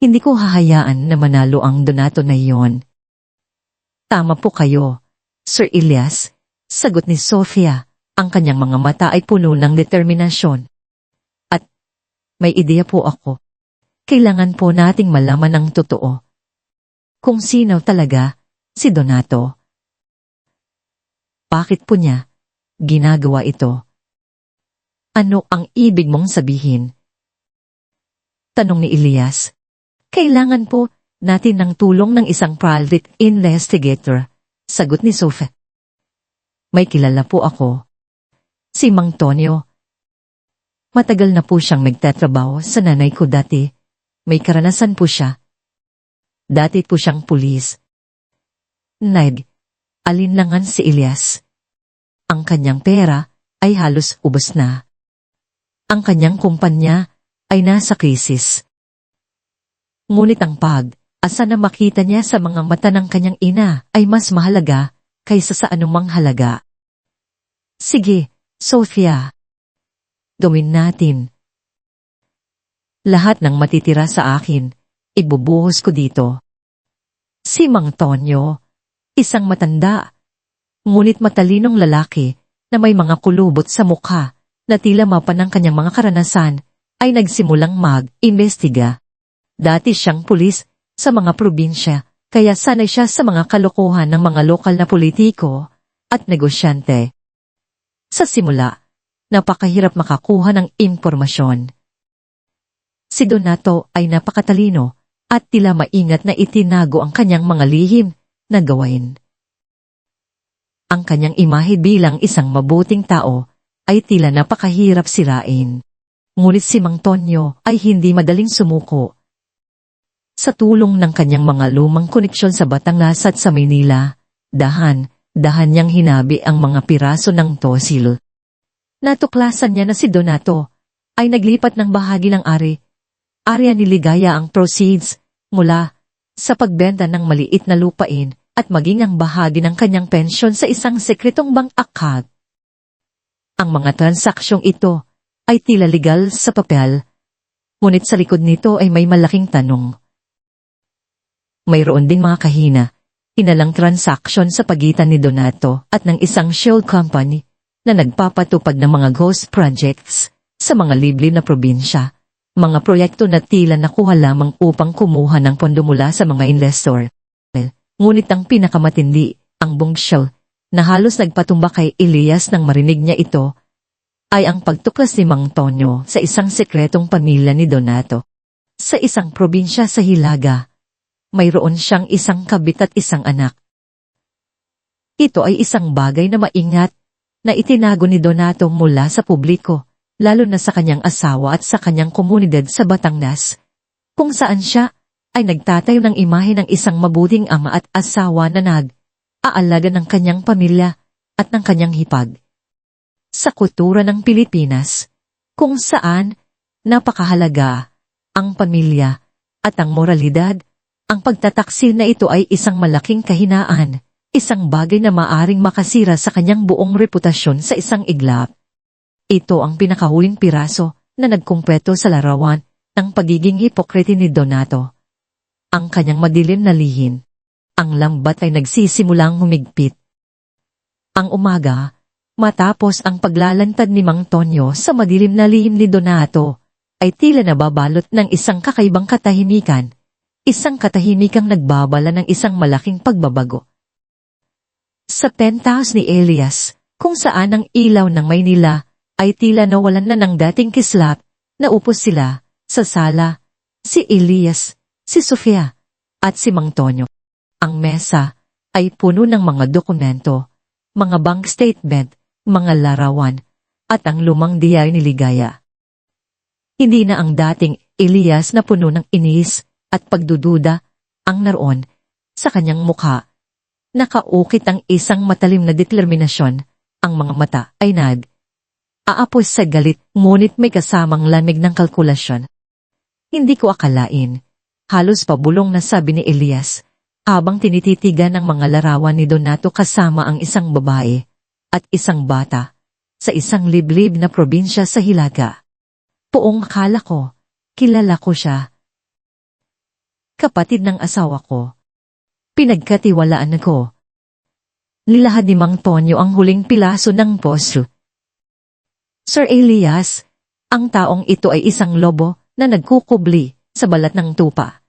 Hindi ko hahayaan na manalo ang Donato na iyon. Tama po kayo, Sir Elias, sagot ni Sofia. Ang kanyang mga mata ay puno ng determinasyon. At may ideya po ako. Kailangan po nating malaman ang totoo. Kung sino talaga si Donato. Bakit po niya ginagawa ito? Ano ang ibig mong sabihin? Tanong ni Elias. Kailangan po natin ng tulong ng isang private investigator, sagot ni Sophie. May kilala po ako. Si Mang Tonyo. Matagal na po siyang nagtatrabaho sa nanay ko dati. May karanasan po siya. Dati po siyang pulis. Alinlangan si Elias. Ang kanyang pera ay halos ubos na. Ang kanyang kumpanya ay nasa krisis. Ngunit ang pag-asa na makita niya sa mga mata ng kanyang ina ay mas mahalaga kaysa sa anumang halaga. Sige, Sophia. Gawin natin. Lahat ng matitira sa akin, ibubuhos ko dito. Si Mang Tonyo, isang matanda, ngunit matalinong lalaki na may mga kulubot sa mukha na tila mapa ng kanyang mga karanasan, ay nagsimulang mag-imbestiga. Dati siyang pulis sa mga probinsya, kaya sanay siya sa mga kalokohan ng mga lokal na politiko at negosyante. Sa simula, napakahirap makakuha ng impormasyon. Si Donato ay napakatalino at tila maingat na itinago ang kanyang mga lihim na gawain. Ang kanyang imahe bilang isang mabuting tao ay tila napakahirap sirain. Ngunit si Mang Tonyo ay hindi madaling sumuko. Sa tulong ng kanyang mga lumang koneksyon sa Batangas at sa Maynila, dahan niyang hinabi ang mga piraso ng tosil. Natuklasan niya na si Donato ay naglipat ng bahagi ng area ni Ligaya ang proceeds mula sa pagbenta ng maliit na lupain at maging ang bahagi ng kanyang pensyon sa isang sekretong bank account. Ang mga transaksyong ito ay tila legal sa papel, ngunit sa likod nito ay may malaking tanong. Mayroon ding mga hinalang transaksyon sa pagitan ni Donato at ng isang shell company na nagpapatupad ng mga ghost projects sa mga liblib na probinsya, mga proyekto na tila nakuha lamang upang kumuha ng pondo mula sa mga investor. Ngunit ang pinakamatindi, ang bombshell, na halos nagpatumba kay Elias nang marinig niya ito, ay ang pagtuklas ni Mang Tonyo sa isang sekretong pamilya ni Donato. Sa isang probinsya sa Hilaga, mayroon siyang isang kabit at isang anak. Ito ay isang bagay na maingat na itinago ni Donato mula sa publiko, lalo na sa kanyang asawa at sa kanyang komunidad sa Batangas, kung saan siya ay nagtatayo ng imahe ng isang mabuting ama at asawa na nag-aalaga ng kanyang pamilya at ng kanyang hipag. Sa kultura ng Pilipinas, kung saan napakahalaga ang pamilya at ang moralidad, ang pagtataksil na ito ay isang malaking kahinaan, isang bagay na maaring makasira sa kanyang buong reputasyon sa isang iglap. Ito ang pinakahuling piraso na nagkumpleto sa larawan ng pagiging hipokrite ni Donato. Ang kanyang madilim na lihin. Ang lambat ay nagsisimulang humigpit. Ang umaga, matapos ang paglalantad ni Mang Tonyo sa madilim na lihim ni Donato, ay tila nababalot ng isang kakaibang katahimikan. Isang katahimikang nagbabala ng isang malaking pagbabago. Sa penthouse ni Elias, kung saan ang ilaw ng Maynila ay tila nawalan na ng dating kislap, naupos sila sa sala, si Elias, si Sofia, at si Mang Tonyo. Ang mesa ay puno ng mga dokumento, mga bank statement, mga larawan, at ang lumang diary ni Ligaya. Hindi na ang dating Elias na puno ng inis at pagdududa ang naroon sa kanyang mukha. Nakaukit ang isang matalim na determinasyon, ang mga mata ay aapos sa galit ngunit may kasamang lamig ng kalkulasyon. Hindi ko akalain, halos pabulong na sabi ni Elias, habang tinititigan ng mga larawan ni Donato kasama ang isang babae at isang bata sa isang liblib na probinsya sa Hilaga. Poong akala ko, kilala ko siya. Kapatid ng asawa ko. Pinagkatiwalaan ko. Nilahad ni Mang Tonyo ang huling pilaso ng puso. Sir Elias, ang taong ito ay isang lobo na nagkukubli sa balat ng tupa.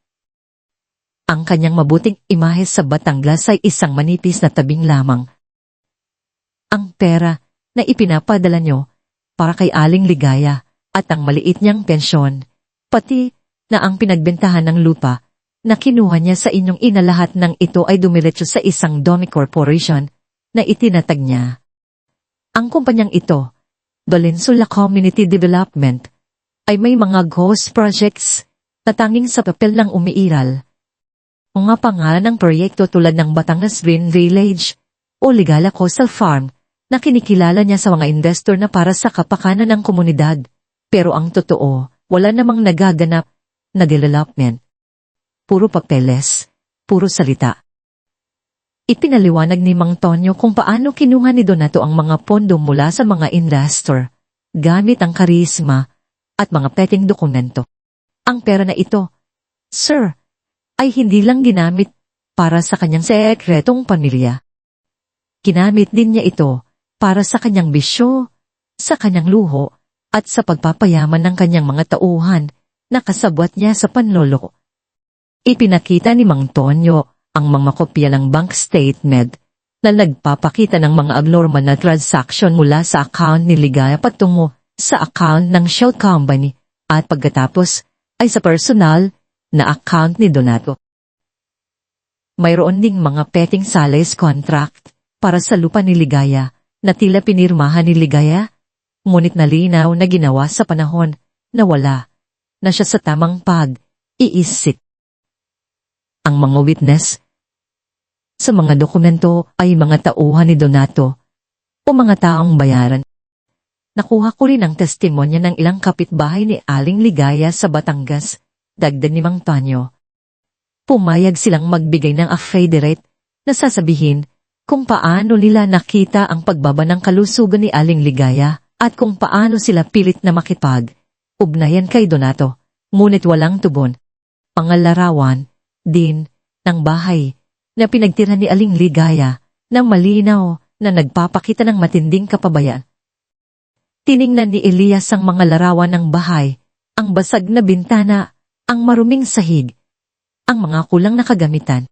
Ang kanyang mabuting imahe sa Batangas ay isang manipis na tabing lamang. Ang pera na ipinapadala nyo para kay Aling Ligaya at ang maliit niyang pensyon, pati na ang pinagbentahan ng lupa, na kinuha niya sa inyong ina, lahat ng ito ay dumiretso sa isang dummy corporation na itinatag niya. Ang kumpanyang ito, Valenzuela Community Development, ay may mga ghost projects na tanging sa papel lang umiiral. Mga pangalan ng proyekto tulad ng Batangas Green Village o Ligala Coastal Farm na kinikilala niya sa mga investor na para sa kapakanan ng komunidad. Pero ang totoo, wala namang nagaganap na development. puro papeles, puro salita. Ipinaliwanag ni Mang Tonyo kung paano kinuha ni Donato ang mga pondo mula sa mga investor, gamit ang karisma at mga peteng dokumento. Ang pera na ito, sir, ay hindi lang ginamit para sa kanyang sekretong pamilya. Ginamit din niya ito para sa kanyang bisyo, sa kanyang luho, at sa pagpapayaman ng kanyang mga tauhan na kasabwat niya sa panloloko. Ipinakita ni Mang Tonyo ang mga kopya ng bank statement na nagpapakita ng mga abnormal na transaction mula sa account ni Ligaya patungo sa account ng shell company at pagkatapos ay sa personal na account ni Donato. Mayroon ding mga petting sales contract para sa lupa ni Ligaya na tila pinirmahan ni Ligaya, ngunit nalinaw na ginawa sa panahon na wala na siya sa tamang pag-iisip. Ang mga witness sa mga dokumento ay mga tauhan ni Donato o mga taong bayaran. Nakuha ko rin ang testimonya ng ilang kapitbahay ni Aling Ligaya sa Batangas, dagdag ni Mang Tonyo. Pumayag silang magbigay ng affidavit na sasabihin kung paano nila nakita ang pagbaba ng kalusugan ni Aling Ligaya at kung paano sila pilit na makipag-ugnayan kay Donato, ngunit walang tugon. Pangalarawan din ng bahay na pinagtira ni Aling Ligaya ng malinaw na nagpapakita ng matinding kapabayaan. Tiningnan ni Elias ang mga larawan ng bahay, ang basag na bintana, ang maruming sahig, ang mga kulang na kagamitan.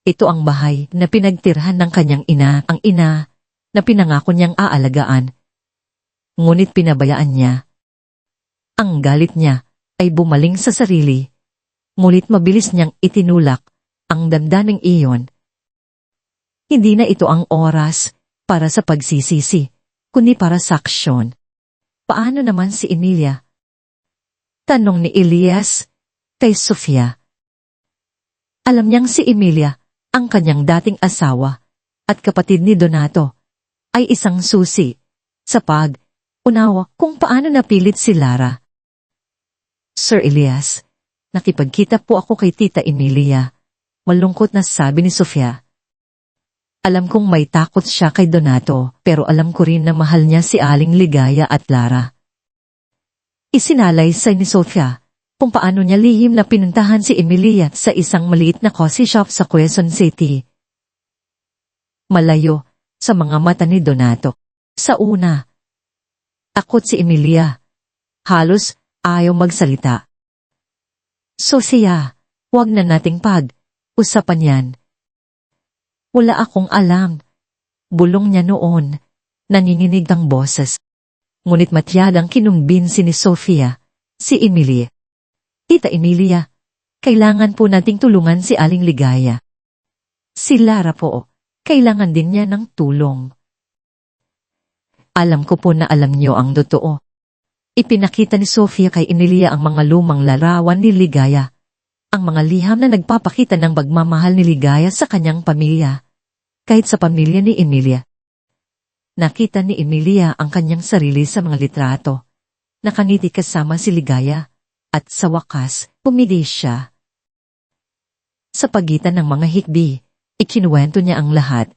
Ito ang bahay na pinagtirhan ng kanyang ina, ang ina na pinangako niyang aalagaan. Ngunit pinabayaan niya. Ang galit niya ay bumaling sa sarili, ngunit mabilis niyang itinulak ang damdaming iyon. Hindi na ito ang oras para sa pagsisisi, kundi para sa aksyon. Paano naman si Emilia? Tanong ni Elias kay Sofia. Alam niyang si Emilia, ang kanyang dating asawa at kapatid ni Donato, ay isang susi sa pag-unawa kung paano napilit si Lara. Sir Elias, nakipagkita po ako kay Tita Emilia. Malungkot na sabi ni Sofia. Alam kong may takot siya kay Donato, pero alam ko rin na mahal niya si Aling Ligaya at Lara. Isinalay sa ni Sofia kung paano niya lihim na pinuntahan si Emilia sa isang maliit na coffee shop sa Quezon City. Malayo sa mga mata ni Donato. Sa una, takot si Emilia. Halos ayaw magsalita. Sofia, huwag na nating pag-usapan yan. Wala akong alam. Bulong niya noon. Nanginginig ang boses. Ngunit matiyadang kinumbinsi ni Sofia, si Emilia. Tita Emilia, kailangan po nating tulungan si Aling Ligaya. Si Lara po, kailangan din niya ng tulong. Alam ko po na alam niyo ang totoo. Ipinakita ni Sofia kay Emilia ang mga lumang larawan ni Ligaya, ang mga liham na nagpapakita ng pagmamahal ni Ligaya sa kanyang pamilya, kahit sa pamilya ni Emilia. Nakita ni Emilia ang kanyang sarili sa mga litrato. Nakangiti kasama si Ligaya, at sa wakas, pumili siya. Sa pagitan ng mga hikbi, ikinuwento niya ang lahat.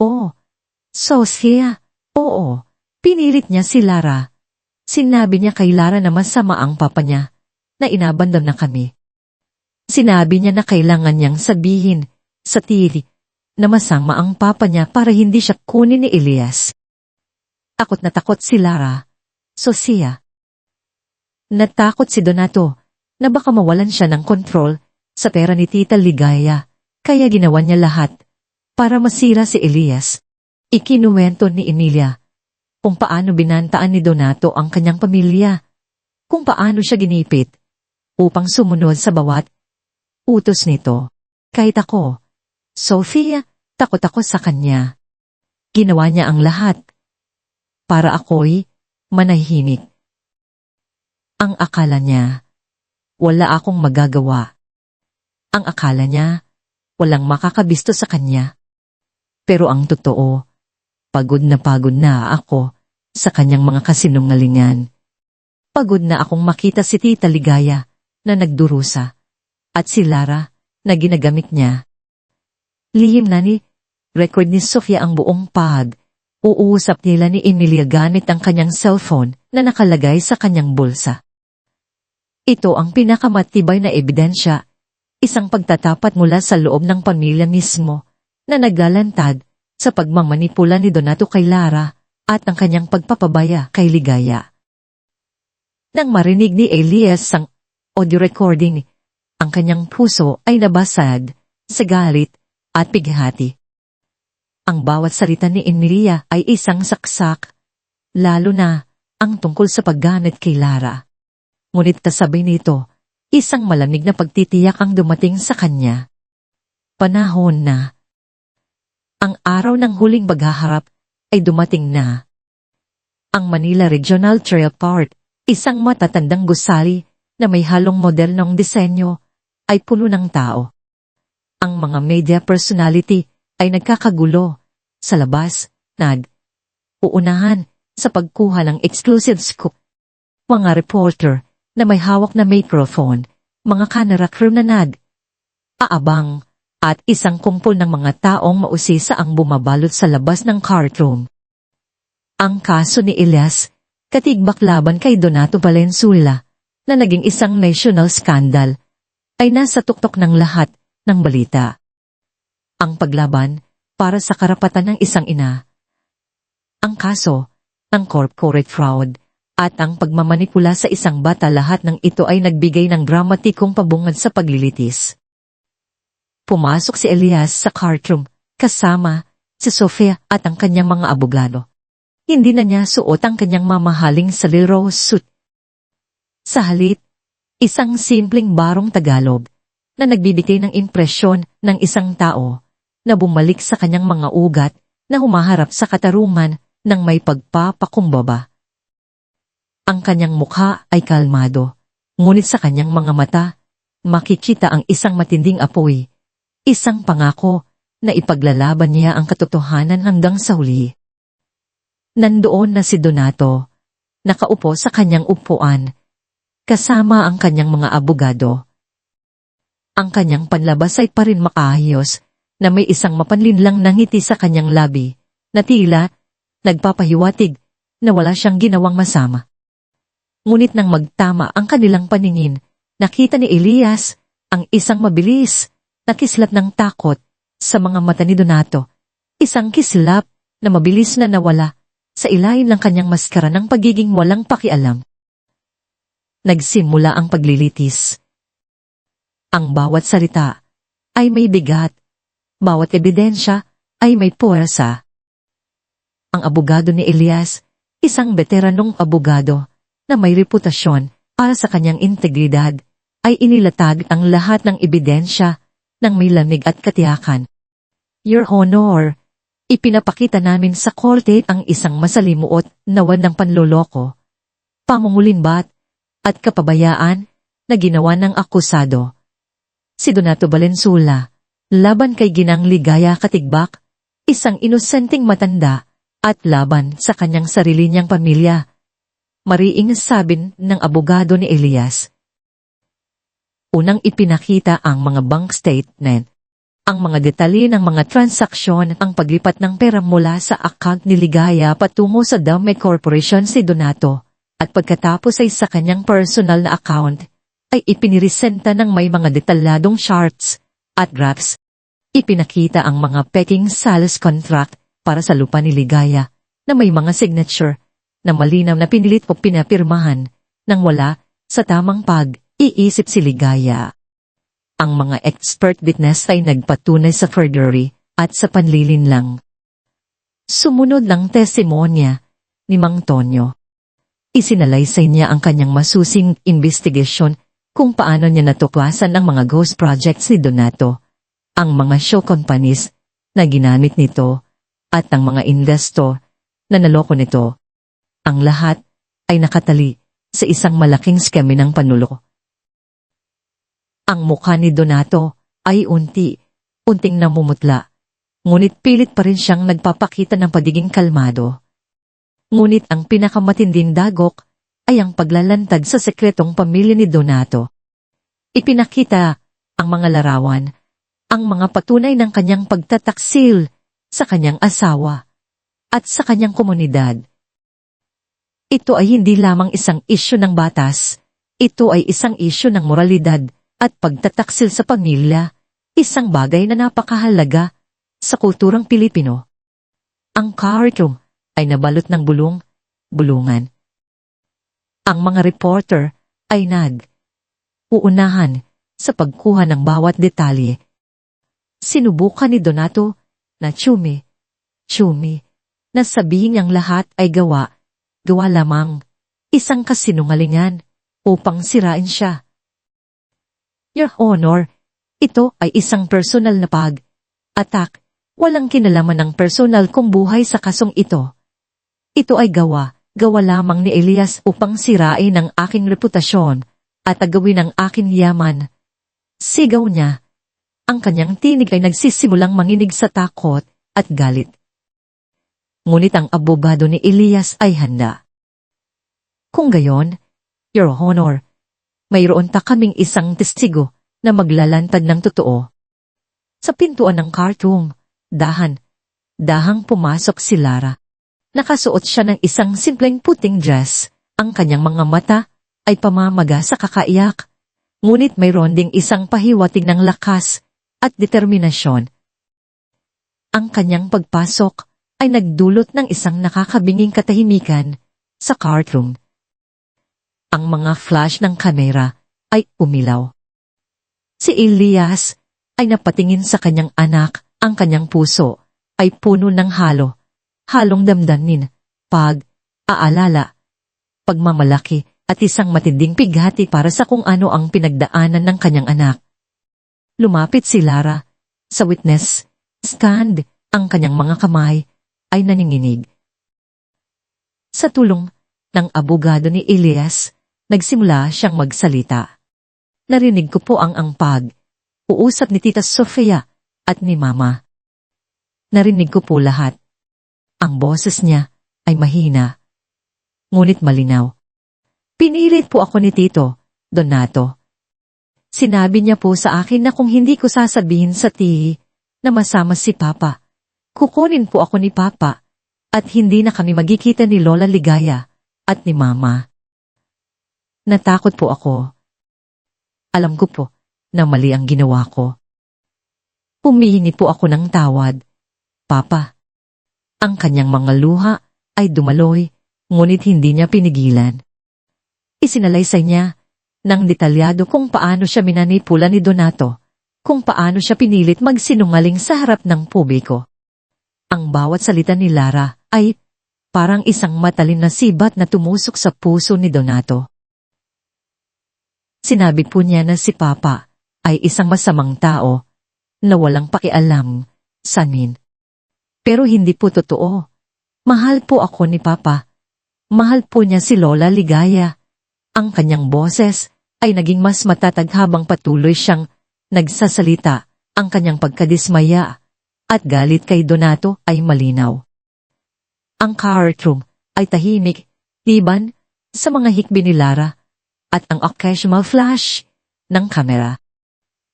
Oh, Sofia, oo, pinilit niya si Lara. Sinabi niya kay Lara na masama ang papa niya, na inabandon na kami. Sinabi niya na kailangan niyang sabihin sa tiri na masama ang papa niya para hindi siya kunin ni Elias. Takot na takot si Lara. Sofia. Natakot si Donato na baka mawalan siya ng kontrol sa pera ni Tita Ligaya, kaya ginawa niya lahat para masira si Elias. Ikinuwento ni Emilia kung paano binantaan ni Donato ang kanyang pamilya, kung paano siya ginipit upang sumunod sa bawat utos nito. Kahit ako, Sofia, takot ako sa kanya. Ginawa niya ang lahat para ako'y manahimik. Ang akala niya, wala akong magagawa. Ang akala niya, walang makakabisto sa kanya. Pero ang totoo, pagod na ako sa kanyang mga kasinungalingan. Pagod na akong makita si Tita Ligaya na nagdurusa at si Lara na ginagamit niya. Lihim na ni record ni Sofia ang buong uusap nila ni Emilia gamit ang kanyang cellphone na nakalagay sa kanyang bulsa. Ito ang pinakamatibay na ebidensya, isang pagtatapat mula sa loob ng pamilya mismo na naglalantad sa pagmamanipula ni Donato kay Lara at ang kanyang pagpapabaya kay Ligaya. Nang marinig ni Elias ang audio recording, ang kanyang puso ay nabasag sa galit at bighati. Ang bawat salita ni Emilia ay isang saksak, lalo na ang tungkol sa paggamit kay Lara. Ngunit kasabay nito, isang malamig na pagtitiyak ang dumating sa kanya. Panahon na. Ang araw ng huling paghaharap ay dumating na. Ang Manila Regional Trail Park, isang matatandang gusali na may halong modernong disenyo, ay puno ng tao. Ang mga media personality ay nagkakagulo sa labas, uunahan sa pagkuha ng exclusive scoop. Mga reporter na may hawak na microphone, mga camera crew na aabang, at isang kumpol ng mga taong mausisa ang bumabalot sa labas ng courtroom. Ang kaso ni Elias, katigbak laban kay Donato Valenzuela, na naging isang national scandal, ay nasa tuktok ng lahat ng balita. Ang paglaban para sa karapatan ng isang ina. Ang kaso ng corporate fraud at ang pagmamanipula sa isang bata, lahat ng ito ay nagbigay ng dramatikong pabungad sa paglilitis. Pumasok si Elias sa courtroom kasama si Sofia at ang kanyang mga abogado. Hindi na niya suot ang kanyang mamahaling saliro suit. Sa halip, isang simpleng barong Tagalog na nagbibigay ng impresyon ng isang tao na bumalik sa kanyang mga ugat na humaharap sa katarungan ng may pagpapakumbaba. Ang kanyang mukha ay kalmado, ngunit sa kanyang mga mata, makikita ang isang matinding apoy, isang pangako na ipaglalaban niya ang katotohanan hanggang sa huli. Nandoon na si Donato, nakaupo sa kanyang upuan, kasama ang kanyang mga abogado. Ang kanyang panlabas ay pa rin makaayos, na may isang mapanlinlang na ngiti sa kanyang labi, na tila nagpapahiwatig na wala siyang ginawang masama. Ngunit nang magtama ang kanilang paningin, nakita ni Elias ang isang mabilis na kislap ng takot sa mga mata ni Donato, isang kislap na mabilis na nawala sa ilalim ng kanyang maskara ng pagiging walang pakialam. Nagsimula ang paglilitis. Ang bawat salita ay may bigat, bawat ebidensya ay may puwersa. Ang abogado ni Elias, isang veteranong abogado na may reputasyon para sa kanyang integridad, ay inilatag ang lahat ng ebidensya ng may lamig at katiyakan. Your Honor, ipinapakita namin sa korte ang isang masalimuot na wadang panloloko, pangungulimbat, at kapabayaan na ginawa ng akusado. Si Donato Valenzuela, laban kay Ginang Ligaya Katigbak, isang inosenteng matanda, at laban sa kanyang sarili niyang pamilya. Mariing sabi ng abogado ni Elias. Unang ipinakita ang mga bank statement, ang mga detalye ng mga transaksyon, ang paglipat ng pera mula sa account ni Ligaya patungo sa Dame Corporation si Donato, at pagkatapos ay sa kanyang personal na account, ay ipiniresenta ng may mga detalyadong charts at graphs. Ipinakita ang mga peking sales contract para sa lupa ni Ligaya na may mga signature na malinaw na pinilit o pinapirmahan nang wala sa tamang pag-iisip si Ligaya. Ang mga expert witness ay nagpatunay sa forgery at sa panlilinlang. Sumunod ng testimonya ni Mang Tonyo. Isinalaysay niya ang kanyang masusing investigasyon kung paano niya natuklasan ang mga ghost projects ni Donato, ang mga show companies na ginamit nito, at ang mga investor na naloko nito. Ang lahat ay nakatali sa isang malaking skema ng panluloko. Ang mukha ni Donato ay unting namumutla, ngunit pilit pa rin siyang nagpapakita ng pagiging kalmado. Ngunit ang pinakamatinding dagok ay ang paglalantad sa sekretong pamilya ni Donato. Ipinakita ang mga larawan, ang mga patunay ng kanyang pagtataksil sa kanyang asawa at sa kanyang komunidad. Ito ay hindi lamang isang isyu ng batas, ito ay isang isyu ng moralidad at pagtataksil sa pamilya, isang bagay na napakahalaga sa kulturang Pilipino. Ang courtroom ay nabalot ng bulungan. Ang mga reporter ay uunahan sa pagkuha ng bawat detalye. Sinubukan ni Donato na tsumi, na sabihin niyang lahat ay gawa lamang, isang kasinungalingan upang sirain siya. Your Honor, ito ay isang personal na pag-attack, walang kinalaman ng personal kong buhay sa kasong ito. Ito ay gawa lamang ni Elias upang sirain ang aking reputasyon at agawin ang aking yaman. Sigaw niya. Ang kanyang tinig ay nagsisimulang manginig sa takot at galit. Ngunit ang abogado ni Elias ay handa. Kung gayon, Your Honor, mayroon kaming isang testigo na maglalantad ng totoo. Sa pintuan ng courtroom, dahang pumasok si Lara. Nakasuot siya ng isang simpleng puting dress. Ang kanyang mga mata ay pamamaga sa kakaiyak. Ngunit mayroon ding isang pahiwatig ng lakas at determinasyon. Ang kanyang pagpasok ay nagdulot ng isang nakakabinging katahimikan sa courtroom. Ang mga flash ng kamera ay umilaw. Si Elias ay napatingin sa kanyang anak, ang kanyang puso ay puno ng halong damdamin, pag-aalala, pagmamalaki at isang matinding pighati para sa kung ano ang pinagdaanan ng kanyang anak. Lumapit si Lara sa witness stand, ang kanyang mga kamay ay naninginig. Sa tulong ng abogado ni Elias, nagsimula siyang magsalita. Narinig ko po ang pag-uusap ni Tita Sofia at ni Mama. Narinig ko po lahat. Ang boses niya ay mahina, ngunit malinaw. Pinilit po ako ni Tito Donato. Sinabi niya po sa akin na kung hindi ko sasabihin sa na masama si Papa, kukunin po ako ni Papa at hindi na kami magkikita ni Lola Ligaya at ni Mama. Natakot po ako. Alam ko po na mali ang ginawa ko. Humihingi po ako ng tawad, Papa. Ang kanyang mga luha ay dumaloy, ngunit hindi niya pinigilan. Isinalaysay niya ng detalyado kung paano siya minanipula ni Donato, kung paano siya pinilit magsinungaling sa harap ng publiko. Ang bawat salita ni Lara ay parang isang matalim na sibat na tumusok sa puso ni Donato. Sinabi po niya na si Papa ay isang masamang tao na walang pakialam sa amin. Pero hindi po totoo. Mahal po ako ni Papa. Mahal po niya si Lola Ligaya. Ang kanyang boses ay naging mas matatag habang patuloy siyang nagsasalita. Ang kanyang pagkadismaya at galit kay Donato ay malinaw. Ang courtroom ay tahimik, liban sa mga hikbi ni Lara at ang occasional flash ng kamera.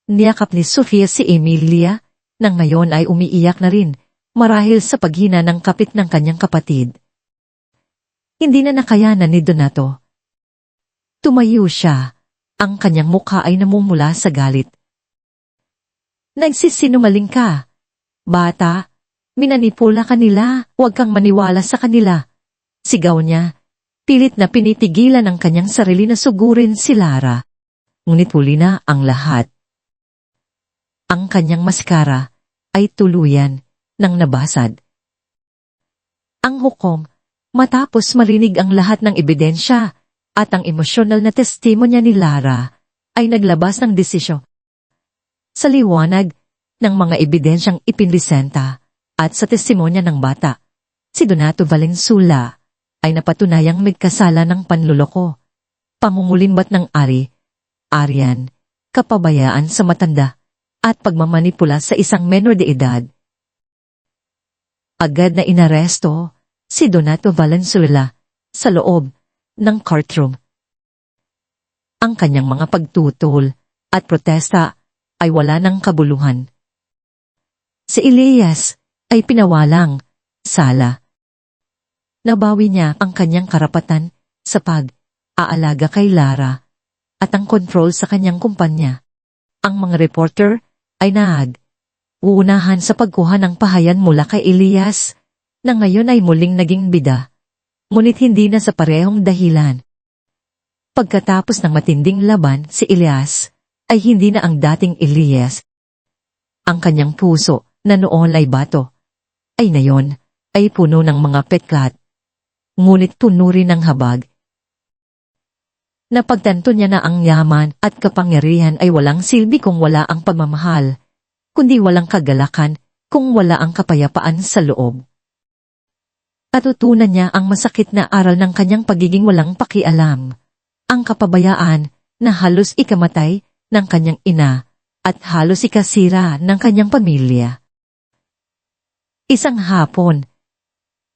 Niyakap ni Sofia si Emilia nang ngayon ay umiiyak na rin marahil sa paghina ng kapit ng kanyang kapatid. Hindi na nakayanan ni Donato. Tumayo siya, ang kanyang mukha ay namumula sa galit. Nagsisinungaling ka. Bata, minanipula ka nila, huwag kang maniwala sa kanila. Sigaw niya, pilit na pinitigilan ang kanyang sarili na sugurin si Lara. Ngunit huli na ang lahat. Ang kanyang maskara ay tuluyan ng nabasad. Ang hukom, matapos marinig ang lahat ng ebidensya at ang emosyonal na testimonya ni Lara, ay naglabas ng desisyon. Sa liwanag ng mga ebidensyang ipinresenta at sa testimonya ng bata, si Donato Valenzuela ay napatunayang nagkasala ng panluloko, pangungulimbat ng arian, kapabayaan sa matanda, at pagmamanipula sa isang menor de edad. Agad na inaresto si Donato Valenzuela sa loob ng courtroom. Ang kanyang mga pagtutol at protesta ay wala ng kabuluhan. Si Elias ay pinawalang sala. Nabawi niya ang kanyang karapatan sa pag-aalaga kay Lara at ang kontrol sa kanyang kumpanya. Ang mga reporter ay uunahan sa pagkuha ng pahayan mula kay Elias na ngayon ay muling naging bida, ngunit hindi na sa parehong dahilan. Pagkatapos ng matinding laban, si Elias ay hindi na ang dating Elias. Ang kanyang puso na noon ay bato, ay ngayon ay puno ng mga peklat, ngunit puno rin ng habag. Napagtanto niya na ang yaman at kapangyarihan ay walang silbi kung wala ang pagmamahal, kundi walang kagalakan kung wala ang kapayapaan sa loob. Natutunan niya ang masakit na aral ng kanyang pagiging walang pakialam, ang kapabayaan na halos ikamatay ng kanyang ina at halos ikasira ng kanyang pamilya. Isang hapon,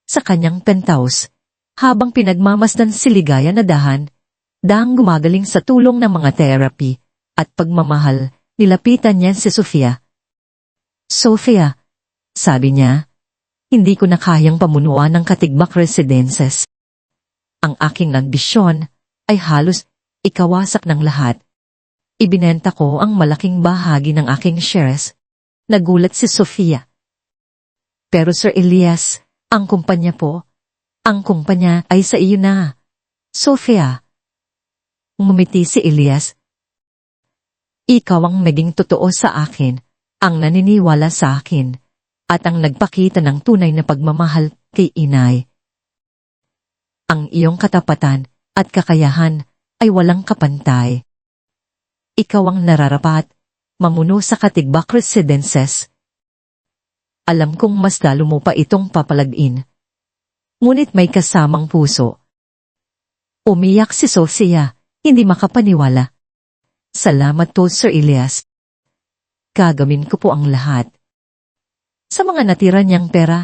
sa kanyang penthouse, habang pinagmamasdan si Ligaya na dahang gumagaling sa tulong ng mga therapy at pagmamahal, nilapitan niya si Sofia. Sofia, sabi niya, hindi ko na kayang pamunuan ng Katigbak Residences. Ang aking ambisyon ay halos ikawasak ng lahat. Ibinenta ko ang malaking bahagi ng aking shares. Nagulat si Sofia. Pero Sir Elias, ang kumpanya ay sa iyo na. Sofia. Ngumiti si Elias. Ikaw ang naging totoo sa akin, ang naniniwala sa akin, at ang nagpakita ng tunay na pagmamahal kay inay. Ang iyong katapatan at kakayahan ay walang kapantay. Ikaw ang nararapat, mamuno sa Katigbak Residences. Alam kong mas lalo mo pa itong papalagin. Ngunit may kasamang puso. Umiyak si Sofia, hindi makapaniwala. Salamat po, Sir Elias. Gagawin ko po ang lahat. Sa mga natira niyang pera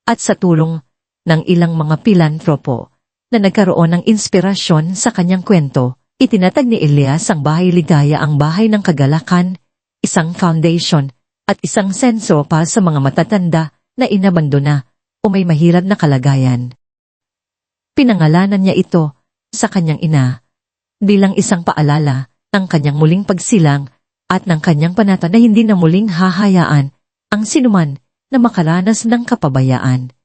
at sa tulong ng ilang mga pilantropo na nagkaroon ng inspirasyon sa kanyang kwento, itinatag ni Elias ang Bahay Ligaya, ang bahay ng kagalakan, isang foundation at isang sentro para sa mga matatanda na inabandona o may mahirap na kalagayan. Pinangalanan niya ito sa kanyang ina bilang isang paalala ng kanyang muling pagsilang at ng kanyang panata na hindi na muling hahayaan ang sinuman na makaranas ng kapabayaan.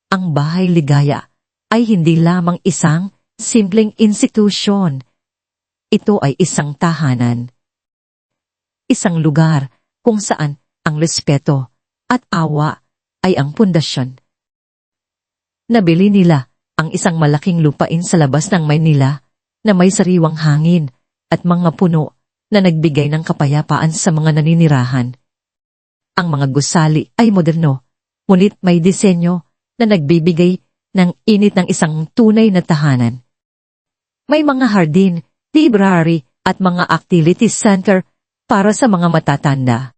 Ang Bahay Ligaya ay hindi lamang isang simpleng institusyon. Ito ay isang tahanan. Isang lugar kung saan ang respeto at awa ay ang pundasyon. Nabili nila ang isang malaking lupain sa labas ng Maynila na may sariwang hangin at mga puno na nagbigay ng kapayapaan sa mga naninirahan. Ang mga gusali ay moderno, ngunit may disenyo na nagbibigay ng init ng isang tunay na tahanan. May mga hardin, library at mga activity center para sa mga matatanda.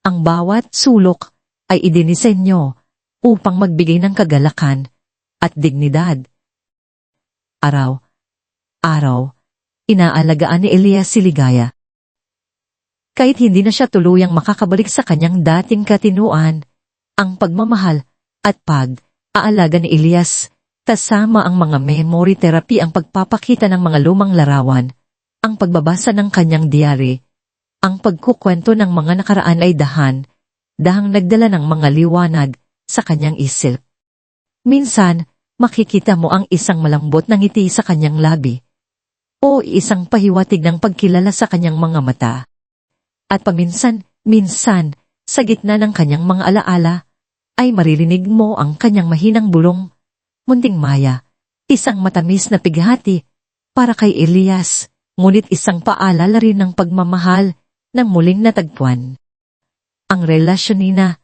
Ang bawat sulok ay idinisenyo upang magbigay ng kagalakan at dignidad. Araw-araw, inaalagaan ni Elias si Ligaya. Kahit hindi na siya tuluyang makakabalik sa kanyang dating katinuan, ang pagmamahal at pag-aalaga ni Elias, kasama ang mga memory therapy, ang pagpapakita ng mga lumang larawan, ang pagbabasa ng kanyang diary, ang pagkukwento ng mga nakaraan ay dahang nagdala ng mga liwanag sa kanyang isip. Minsan, makikita mo ang isang malambot na ngiti sa kanyang labi, o isang pahiwatig ng pagkilala sa kanyang mga mata. At paminsan-minsan, sa gitna ng kanyang mga alaala, ay maririnig mo ang kanyang mahinang bulong, munting maya, isang matamis na pighati para kay Elias, ngunit isang paalala rin ng pagmamahal ng muling natagpuan. Ang relasyon nina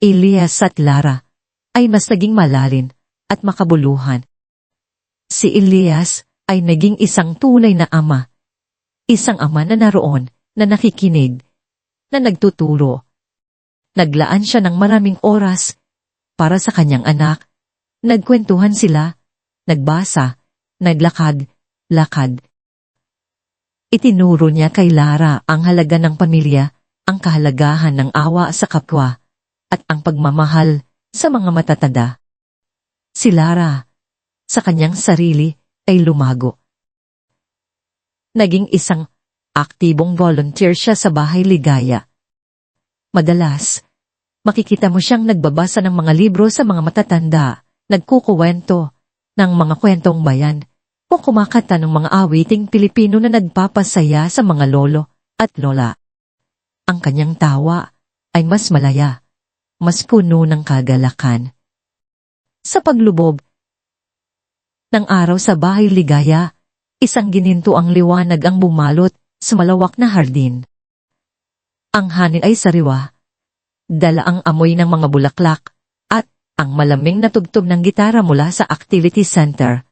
Elias at Lara ay mas naging malalim at makabuluhan. Si Elias ay naging isang tunay na ama, isang ama na naroon, na nakikinig, na nagtuturo. Naglaan siya ng maraming oras para sa kanyang anak. Nagkwentuhan sila, nagbasa, naglakad. Itinuro niya kay Lara ang halaga ng pamilya, ang kahalagahan ng awa sa kapwa, at ang pagmamahal sa mga matatanda. Si Lara, sa kanyang sarili, ay lumago. Naging isang aktibong volunteer siya sa Bahay Ligaya. Madalas, makikita mo siyang nagbabasa ng mga libro sa mga matatanda, nagkukuwento ng mga kwentong bayan, o kumakanta ng mga awiting Pilipino na nagpapasaya sa mga lolo at lola. Ang kanyang tawa ay mas malaya, mas puno ng kagalakan. Sa paglubog ng araw sa Bahay Ligaya, isang gininto ang liwanag ang bumalot sa malawak na hardin. Ang hangin ay sariwa, dala ang amoy ng mga bulaklak, at ang malamig na tugtog ng gitara mula sa activity center.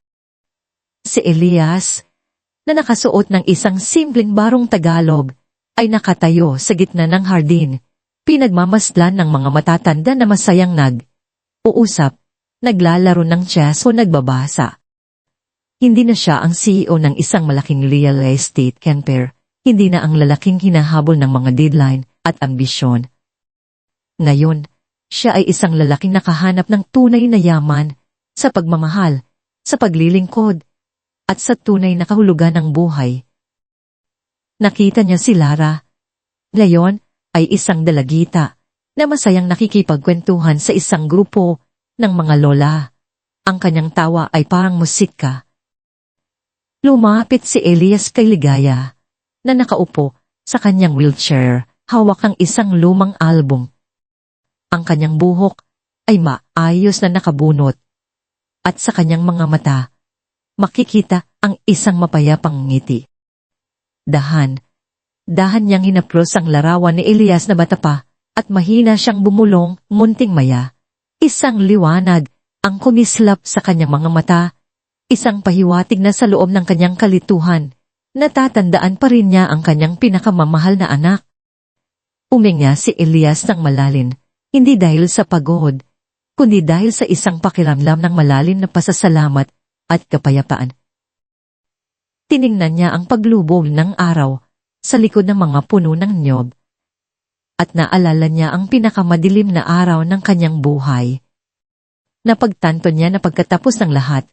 Si Elias, na nakasuot ng isang simpleng barong Tagalog, ay nakatayo sa gitna ng hardin, pinagmamasdan ng mga matatanda na masayang nag-uusap, naglalaro ng chess o nagbabasa. Hindi na siya ang CEO ng isang malaking real estate company, hindi na ang lalaking hinahabol ng mga deadline at ambisyon. Ngayon, siya ay isang lalaking nakahanap ng tunay na yaman sa pagmamahal, sa paglilingkod, at sa tunay na kahulugan ng buhay. Nakita niya si Lara. Ngayon ay isang dalagita na masayang nakikipagkwentuhan sa isang grupo ng mga lola. Ang kanyang tawa ay parang musika. Lumapit si Elias kay Ligaya, na nakaupo sa kanyang wheelchair, hawak ang isang lumang album. Ang kanyang buhok ay maayos na nakabunot, at sa kanyang mga mata, makikita ang isang mapayapang ngiti. Dahan niyang hinaplos ang larawan ni Elias na bata pa, at mahina siyang bumulong, munting maya. Isang liwanag ang kumislap sa kanyang mga mata, isang pahiwatig na sa loob ng kanyang kalituhan, natatandaan pa rin niya ang kanyang pinakamamahal na anak. Uminga si Elias ng malalim, hindi dahil sa pagod, kundi dahil sa isang pakiramdam ng malalim na pasasalamat at kapayapaan. Tiningnan niya ang paglubog ng araw sa likod ng mga puno ng niyog, at naalala niya ang pinakamadilim na araw ng kanyang buhay. Napagtanto niya na pagkatapos ng lahat,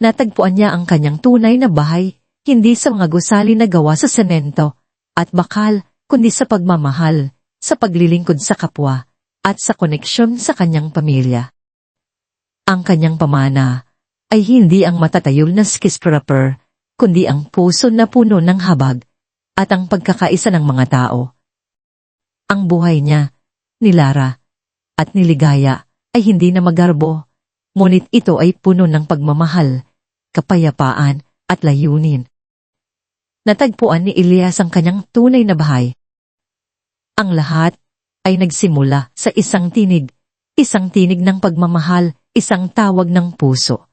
natagpuan niya ang kanyang tunay na bahay, hindi sa mga gusali na gawa sa semento at bakal, kundi sa pagmamahal, sa paglilingkod sa kapwa, at sa koneksyon sa kanyang pamilya. Ang kanyang pamana ay hindi ang matatayol na skyscraper, kundi ang puso na puno ng habag at ang pagkakaisa ng mga tao. Ang buhay niya, ni Lara, at ni Ligaya ay hindi na magarbo, ngunit ito ay puno ng pagmamahal, kapayapaan at layunin. Natagpuan ni Elias ang kanyang tunay na bahay. Ang lahat ay nagsimula sa isang tinig ng pagmamahal, isang tawag ng puso.